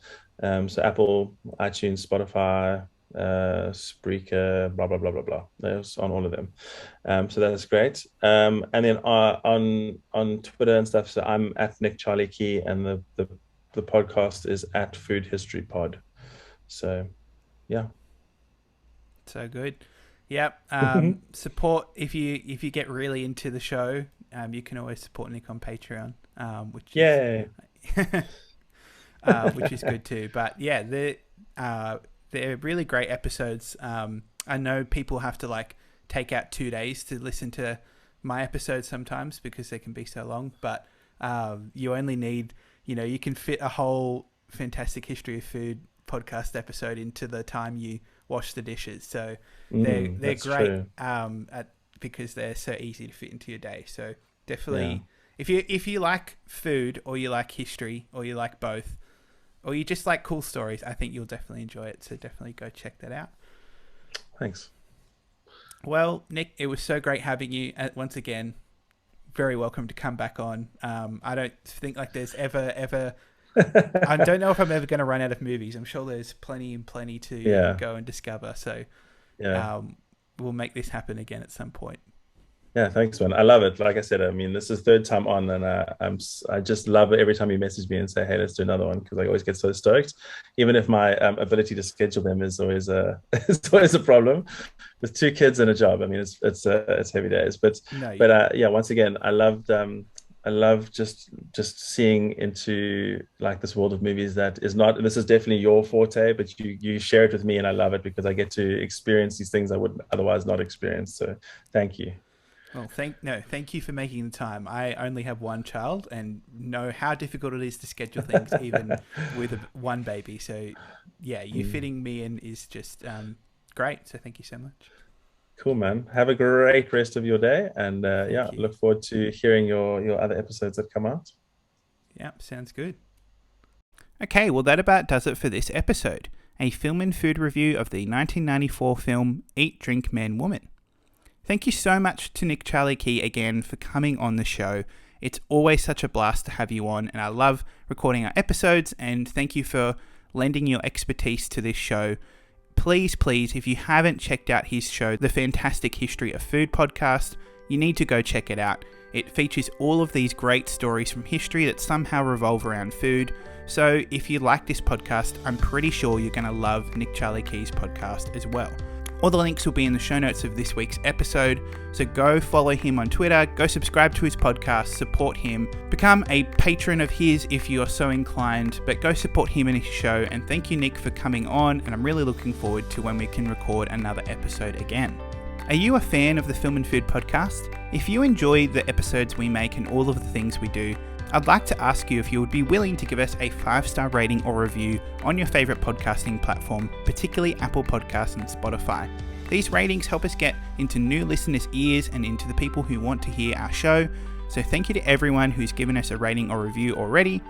Speaker 2: So Apple, iTunes, Spotify, Spreaker, blah blah blah blah blah. There's on all of them. So that's great. And then on Twitter and stuff, so I'm at Nick Charlie Key, and the podcast is at Food History Pod. So yeah.
Speaker 1: So good. Yep. Support if you get really into the show. You can always support Nick on Patreon, which which is good too. But yeah, they're really great episodes. I know people have to take out 2 days to listen to my episodes sometimes because they can be so long. But you only need, you can fit a whole Fantastic History of Food podcast episode into the time you wash the dishes. So they're great because they're so easy to fit into your day. So definitely, if you like food or you like history or you like both, or you just like cool stories, I think you'll definitely enjoy it. So definitely go check that out.
Speaker 2: Thanks.
Speaker 1: Well, Nick, it was so great having you once again. Very welcome to come back on. I don't think there's ever I don't know if I'm ever going to run out of movies. I'm sure there's plenty to go and discover. So we'll make this happen again at some point.
Speaker 2: Yeah, thanks, man. I love it. Like I said, I mean, this is third time on, and I just love it every time you message me and say, "Hey, let's do another one," because I always get so stoked. Even if my ability to schedule them is always it's always a problem with 2 kids and a job. I mean, it's heavy days, but yeah. Once again, I love just seeing into this world of movies that is not. This is definitely your forte, but you share it with me, and I love it because I get to experience these things I would otherwise not experience. So, thank you.
Speaker 1: Well, thank you for making the time. I only have one child and know how difficult it is to schedule things, even with one baby. So, yeah, you fitting me in is just great. So, thank you so much.
Speaker 2: Cool, man. Have a great rest of your day, and look forward to hearing your other episodes that come out.
Speaker 1: Yeah, sounds good. Okay, well, that about does it for this episode. A film and food review of the 1994 film Eat, Drink, Man, Woman. Thank you so much to Nick Charlie Key again for coming on the show. It's always such a blast to have you on, and I love recording our episodes, and thank you for lending your expertise to this show. Please, if you haven't checked out his show, The Fantastic History of Food podcast, you need to go check it out. It features all of these great stories from history that somehow revolve around food, So if you like this podcast, I'm pretty sure you're going to love Nick Charlie Key's podcast as well. All the links will be in the show notes of this week's episode, so go follow him on Twitter, go subscribe to his podcast, support him, become a patron of his if you're so inclined, but go support him and his show, and thank you, Nick, for coming on, and I'm really looking forward to when we can record another episode again. Are you a fan of the Film and Food podcast? If you enjoy the episodes we make and all of the things we do, I'd like to ask you if you would be willing to give us a 5-star rating or review on your favourite podcasting platform, particularly Apple Podcasts and Spotify. These ratings help us get into new listeners' ears and into the people who want to hear our show. So thank you to everyone who's given us a rating or review already,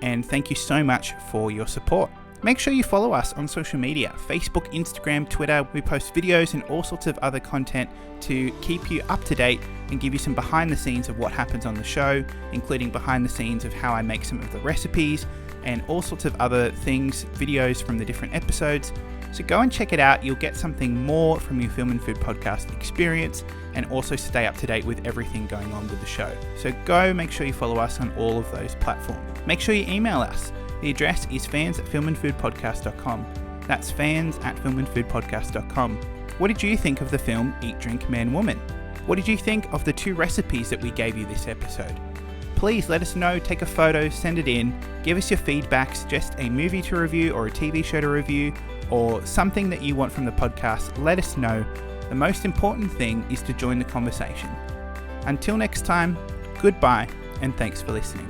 Speaker 1: and thank you so much for your support. Make sure you follow us on social media, Facebook, Instagram, Twitter. We post videos and all sorts of other content to keep you up to date and give you some behind the scenes of what happens on the show, including behind the scenes of how I make some of the recipes and all sorts of other things, videos from the different episodes. So go and check it out. You'll get something more from your Film and Food podcast experience and also stay up to date with everything going on with the show. So go make sure you follow us on all of those platforms. Make sure you email us. The address is fans@filmandfoodpodcast.com. That's fans@filmandfoodpodcast.com. What did you think of the film Eat, Drink, Man, Woman? What did you think of the 2 recipes that we gave you this episode? Please let us know, take a photo, send it in, give us your feedback, suggest a movie to review or a TV show to review or something that you want from the podcast. Let us know. The most important thing is to join the conversation. Until next time, goodbye and thanks for listening.